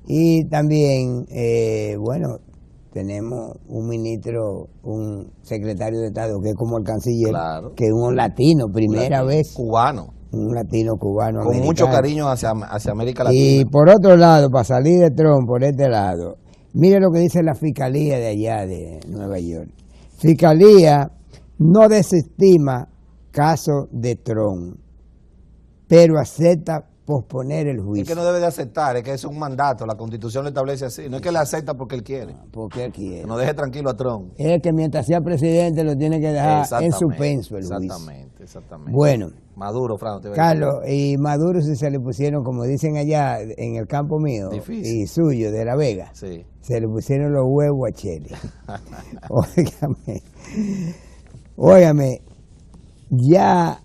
Speaker 1: Y también, bueno, tenemos un ministro, un secretario de Estado que es como el canciller,
Speaker 2: claro,
Speaker 1: que es un latino, primera vez.
Speaker 2: Cubano.
Speaker 1: Un latino cubano.
Speaker 2: Con
Speaker 1: americano.
Speaker 2: mucho cariño hacia América Latina.
Speaker 1: Y por otro lado, para salir de Trump, por este lado, mire lo que dice la Fiscalía de allá de Nueva York. Fiscalía no desestima caso de Trump, pero acepta posponer el juicio.
Speaker 2: Es que no debe de aceptar, es que es un mandato, la Constitución lo establece así. No es que le acepta porque él quiere.
Speaker 1: Porque él quiere.
Speaker 2: Que no deje tranquilo a Trump.
Speaker 1: Es que mientras sea presidente lo tiene que dejar en suspenso el juicio.
Speaker 2: Exactamente.
Speaker 1: Bueno.
Speaker 2: Maduro, Fran,
Speaker 1: Carlos, y Maduro si se le pusieron, como dicen allá en el campo mío,
Speaker 2: difícil.
Speaker 1: Y suyo, de La Vega,
Speaker 2: sí.
Speaker 1: Se le pusieron los huevos a Chele. Óigame, ya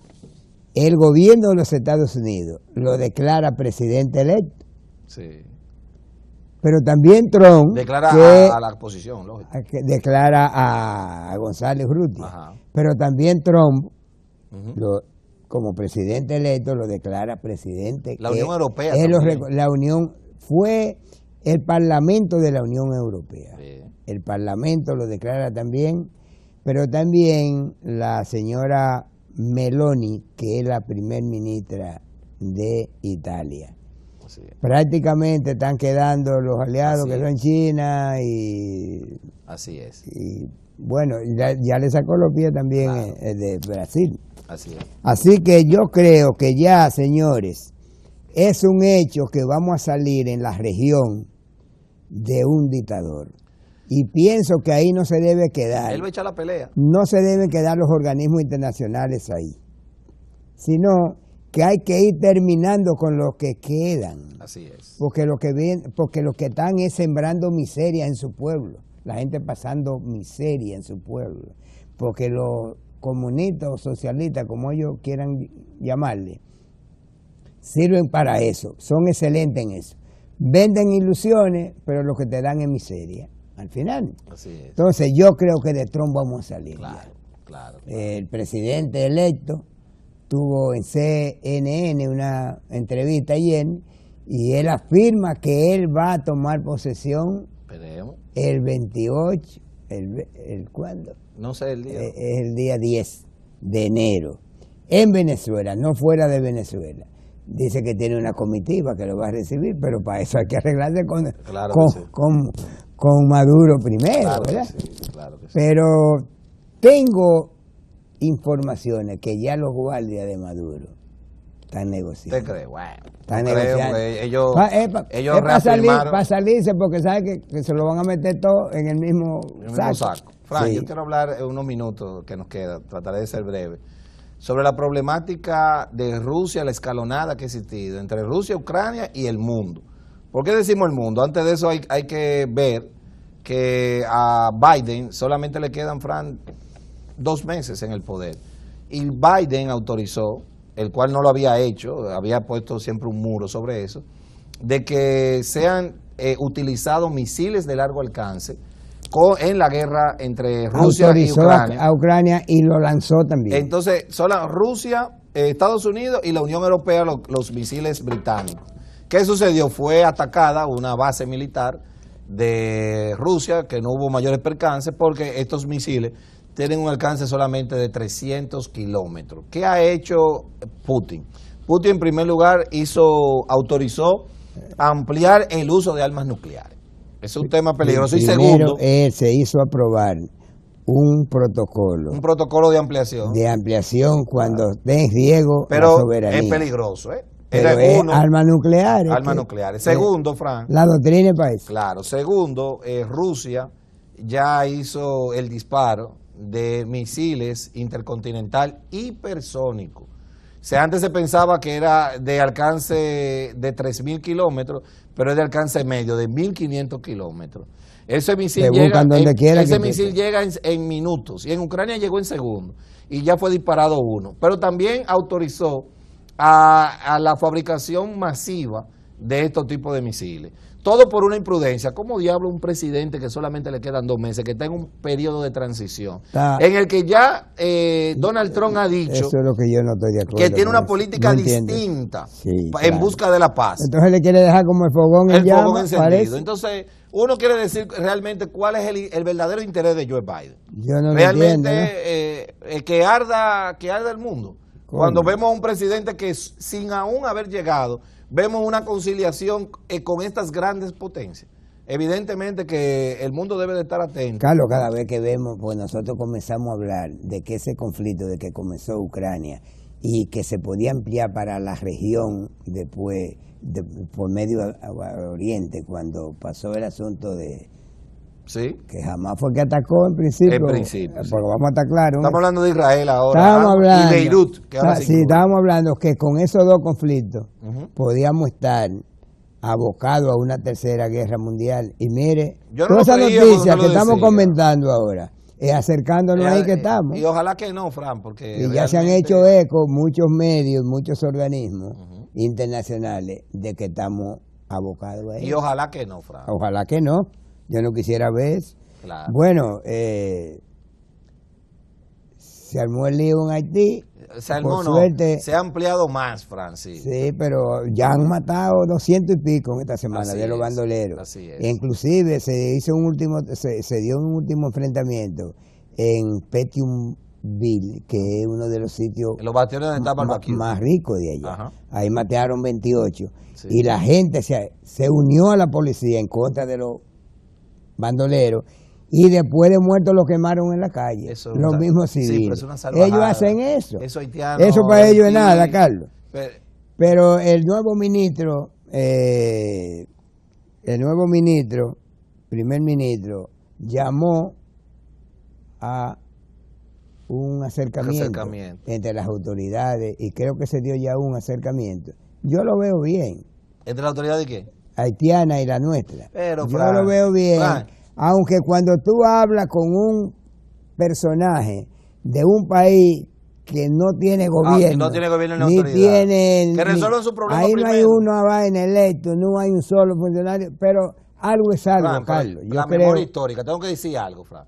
Speaker 1: el gobierno de los Estados Unidos lo declara presidente electo.
Speaker 2: Sí.
Speaker 1: Pero también Trump
Speaker 2: declara a la oposición, lógico.
Speaker 1: Declara a González Urrutia. Pero también Trump, como presidente electo, lo declara presidente.
Speaker 2: La Unión Europea
Speaker 1: la Unión fue el Parlamento de la Unión Europea. Sí. El Parlamento lo declara también, pero también la señora Meloni, que es la primer ministra de Italia. Prácticamente están quedando los aliados que son China y...
Speaker 2: Así es.
Speaker 1: Y bueno, ya le sacó los pies también de Brasil.
Speaker 2: Así es.
Speaker 1: Así que yo creo que ya, señores, es un hecho que vamos a salir en la región de un dictador. Y pienso que ahí no se debe quedar.
Speaker 2: Él va a echar la pelea.
Speaker 1: No se deben quedar los organismos internacionales ahí, sino que hay que ir terminando con los que quedan.
Speaker 2: Así es.
Speaker 1: Porque lo que están es sembrando miseria en su pueblo. La gente pasando miseria en su pueblo. Porque los comunistas o socialistas, como ellos quieran llamarle, sirven para eso. Son excelentes en eso. Venden ilusiones, pero lo que te dan es miseria al final.
Speaker 2: Así es.
Speaker 1: Entonces yo creo que de Trump vamos a salir.
Speaker 2: Claro.
Speaker 1: El presidente electo tuvo en CNN una entrevista ayer y él afirma que él va a tomar posesión el 28, ¿cuándo?
Speaker 2: No sé el día.
Speaker 1: Es el día 10 de enero, en Venezuela, no fuera de Venezuela. Dice que tiene una comitiva que lo va a recibir, pero para eso hay que arreglarse con Maduro primero, ¿verdad?
Speaker 2: Claro que sí.
Speaker 1: Pero tengo informaciones que ya los guardias de Maduro están negociando.
Speaker 2: ¿Usted cree? Bueno,
Speaker 1: están negociando.
Speaker 2: Ellos
Speaker 1: reafirmaron. Para salirse, porque sabe que se lo van a meter todo en el mismo saco.
Speaker 2: Frank, yo quiero hablar en unos minutos que nos queda, trataré de ser breve, sobre la problemática de Rusia, la escalonada que ha existido entre Rusia, Ucrania y el mundo. ¿Por qué decimos el mundo? Antes de eso hay que ver que a Biden solamente le quedan, Frank, 2 meses en el poder. Y Biden autorizó, el cual no lo había hecho, había puesto siempre un muro sobre eso, de que sean utilizados misiles de largo alcance en la guerra entre Rusia y Ucrania.
Speaker 1: A Ucrania y lo lanzó también.
Speaker 2: Entonces, solo Rusia, Estados Unidos y la Unión Europea, los misiles británicos. ¿Qué sucedió? Fue atacada una base militar de Rusia, que no hubo mayores percances, porque estos misiles tienen un alcance solamente de 300 kilómetros. ¿Qué ha hecho Putin? Putin, en primer lugar, autorizó ampliar el uso de armas nucleares. Es un tema peligroso. Y segundo,
Speaker 1: él se hizo aprobar un protocolo.
Speaker 2: Un protocolo de ampliación.
Speaker 1: De ampliación cuando esté en riesgo la soberanía.
Speaker 2: Es peligroso, ¿eh?
Speaker 1: Pero es armas nucleares.
Speaker 2: Armas nucleares. Segundo, Frank.
Speaker 1: La doctrina del país.
Speaker 2: Claro. Segundo, Rusia ya hizo el disparo de misiles intercontinental hipersónico. O sea, antes se pensaba que era de alcance de 3.000 kilómetros, pero es de alcance medio, de 1.500 kilómetros. Ese misil llega en minutos, y en Ucrania llegó en segundos, y ya fue disparado uno. Pero también autorizó a la fabricación masiva de estos tipos de misiles. Todo por una imprudencia. ¿Cómo diablo un presidente que solamente le quedan 2 meses, que está en un periodo de transición, en el que ya Donald Trump ha dicho
Speaker 1: eso es lo que yo no estoy de acuerdo,
Speaker 2: que tiene una política distinta en busca de la paz?
Speaker 1: Entonces le quiere dejar como el fogón en llama,
Speaker 2: fogón encendido. Parece. Entonces, uno quiere decir realmente cuál es el verdadero interés de Joe Biden.
Speaker 1: Yo no
Speaker 2: realmente
Speaker 1: lo entiendo,
Speaker 2: ¿no? que arda el mundo. ¿Cómo? Cuando vemos a un presidente que sin aún haber llegado, vemos una conciliación con estas grandes potencias. Evidentemente que el mundo debe de estar atento.
Speaker 1: Carlos, cada vez que vemos, pues nosotros comenzamos a hablar de que ese conflicto, de que comenzó Ucrania y que se podía ampliar para la región después, por medio oriente, cuando pasó el asunto de...
Speaker 2: Sí.
Speaker 1: Que jamás fue que atacó en principio.
Speaker 2: En principio,
Speaker 1: porque
Speaker 2: sí.
Speaker 1: vamos a estar claros.
Speaker 2: Estamos hablando de Israel ahora.
Speaker 1: Estábamos hablando,
Speaker 2: y Beirut. Que ahora
Speaker 1: sí, estábamos hablando que con esos dos conflictos podíamos estar abocados a una tercera guerra mundial. Y mire, toda esa noticia que estamos comentando ahora, acercándonos ahí que estamos.
Speaker 2: Y ojalá que no, Fran, porque...
Speaker 1: Y ya se han hecho eco muchos medios, muchos organismos internacionales de que estamos abocados a eso.
Speaker 2: Y ojalá que no, Fran.
Speaker 1: Ojalá que no. Yo no quisiera ver eso.
Speaker 2: Claro.
Speaker 1: Bueno, se armó el lío en Haití.
Speaker 2: Se armó,
Speaker 1: por suerte,
Speaker 2: se ha ampliado más, Francis.
Speaker 1: Sí, pero ya han matado 200 y pico en esta semana
Speaker 2: Así
Speaker 1: de los
Speaker 2: es,
Speaker 1: bandoleros.
Speaker 2: así es.
Speaker 1: Inclusive se dio un último enfrentamiento en Petionville, que es uno de los sitios
Speaker 2: En los bastiones donde estaba el Barbecue.
Speaker 1: más ricos de allá.
Speaker 2: Ajá.
Speaker 1: Ahí mataron 28.
Speaker 2: Sí.
Speaker 1: Y la gente se unió a la policía en contra de los bandoleros, y después de muertos los quemaron en la calle. Los mismos civiles. Ellos hacen eso. Eso para ellos es nada, Carlos. Pero el nuevo ministro, primer ministro, llamó a un acercamiento entre las autoridades, y creo que se dio ya un acercamiento. Yo lo veo bien.
Speaker 2: ¿Entre la autoridad de qué?
Speaker 1: Haitiana y la nuestra.
Speaker 2: Pero,
Speaker 1: yo
Speaker 2: Fran,
Speaker 1: lo veo bien,
Speaker 2: Fran,
Speaker 1: aunque cuando tú hablas con un personaje de un país que no tiene gobierno,
Speaker 2: no tiene gobierno ni
Speaker 1: ni
Speaker 2: autoridad,
Speaker 1: tiene,
Speaker 2: que resuelvan su problema
Speaker 1: ahí
Speaker 2: primero.
Speaker 1: no hay una vaina electo, no hay un solo funcionario, pero algo es algo,
Speaker 2: Fran,
Speaker 1: Carlos. Yo
Speaker 2: la
Speaker 1: creo,
Speaker 2: memoria histórica, tengo que decir algo, Fran.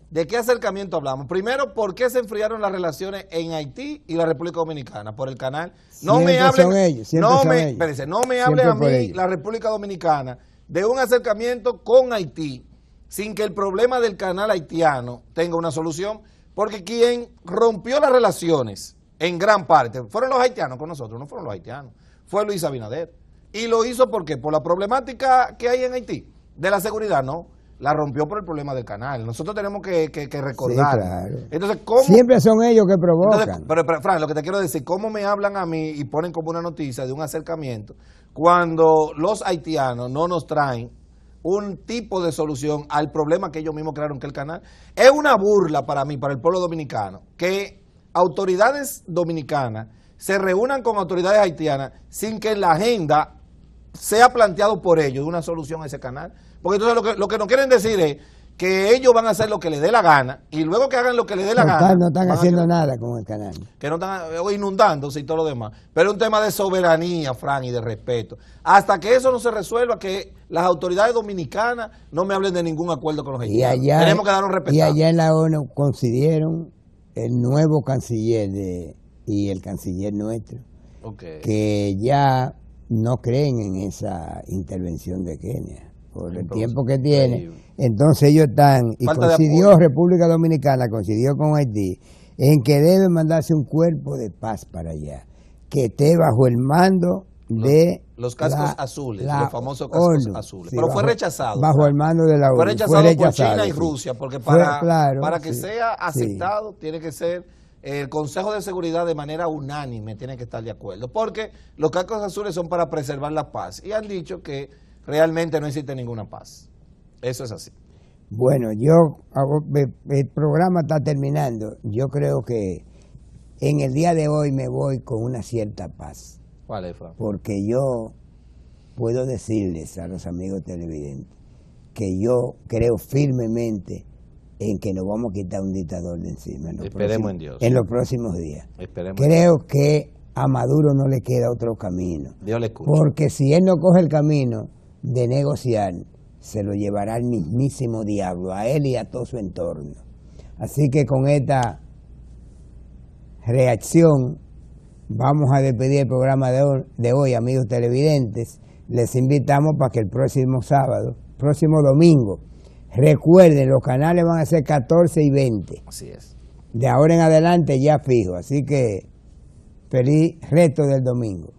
Speaker 2: ¿De qué acercamiento hablamos? Primero, ¿por qué se enfriaron las relaciones en Haití y la República Dominicana? Por el canal. No me hablen, no me hablen a mí, la República Dominicana, de un acercamiento con Haití, sin que el problema del canal haitiano tenga una solución, porque quien rompió las relaciones, en gran parte, fueron los haitianos con nosotros, no fueron los haitianos, fue Luis Abinader. Y lo hizo, ¿por qué? Por la problemática que hay en Haití, de la seguridad, no. La rompió por el problema del canal. Nosotros tenemos que recordar.
Speaker 1: Sí, claro.
Speaker 2: Entonces, ¿cómo?
Speaker 1: Siempre son ellos que provocan.
Speaker 2: Entonces, pero, Fran, lo que te quiero decir, ¿cómo me hablan a mí y ponen como una noticia de un acercamiento cuando los haitianos no nos traen un tipo de solución al problema que ellos mismos crearon, que el canal? Es una burla para mí, para el pueblo dominicano, que autoridades dominicanas se reúnan con autoridades haitianas sin que en la agenda sea planteado por ellos una solución a ese canal. Porque entonces lo que nos quieren decir es que ellos van a hacer lo que les dé la gana, y luego que hagan lo que les dé la gana.
Speaker 1: No están haciendo nada con el canal.
Speaker 2: Que no están inundándose y todo lo demás. Pero es un tema de soberanía, Fran, y de respeto. Hasta que eso no se resuelva, que las autoridades dominicanas no me hablen de ningún acuerdo con los haitianos. Tenemos que darnos respeto.
Speaker 1: Y allá en la ONU coincidieron el nuevo canciller y el canciller nuestro, que ya no creen en esa intervención de Kenia por el tiempo que tiene. Entonces ellos están, y coincidió República Dominicana, coincidió con Haití, en que debe mandarse un cuerpo de paz para allá, que esté bajo el mando de
Speaker 2: los cascos azules, los famosos cascos azules.
Speaker 1: Sí,
Speaker 2: pero fue rechazado.
Speaker 1: Bajo el mando de la ONU.
Speaker 2: Fue rechazado por China y Rusia, porque para que sea aceptado tiene que ser el Consejo de Seguridad de manera unánime, tiene que estar de acuerdo, porque los cascos azules son para preservar la paz, y han dicho que realmente no existe ninguna paz. Eso es así.
Speaker 1: Bueno, el programa está terminando. Yo creo que en el día de hoy me voy con una cierta paz.
Speaker 2: ¿Cuál es, Fran?
Speaker 1: Porque yo puedo decirles a los amigos televidentes que yo creo firmemente en que nos vamos a quitar un dictador de encima.
Speaker 2: Esperemos en Dios.
Speaker 1: En los próximos días.
Speaker 2: Esperemos.
Speaker 1: Creo que a Maduro no le queda otro camino.
Speaker 2: Dios le escucha.
Speaker 1: Porque si él no coge el camino de negociar, se lo llevará el mismísimo diablo, a él y a todo su entorno. Así que con esta reacción vamos a despedir el programa de hoy, amigos televidentes. Les invitamos para que el próximo domingo, recuerden, los canales van a ser 14 y 20.
Speaker 2: Así es.
Speaker 1: De ahora en adelante ya fijo, así que feliz resto del domingo.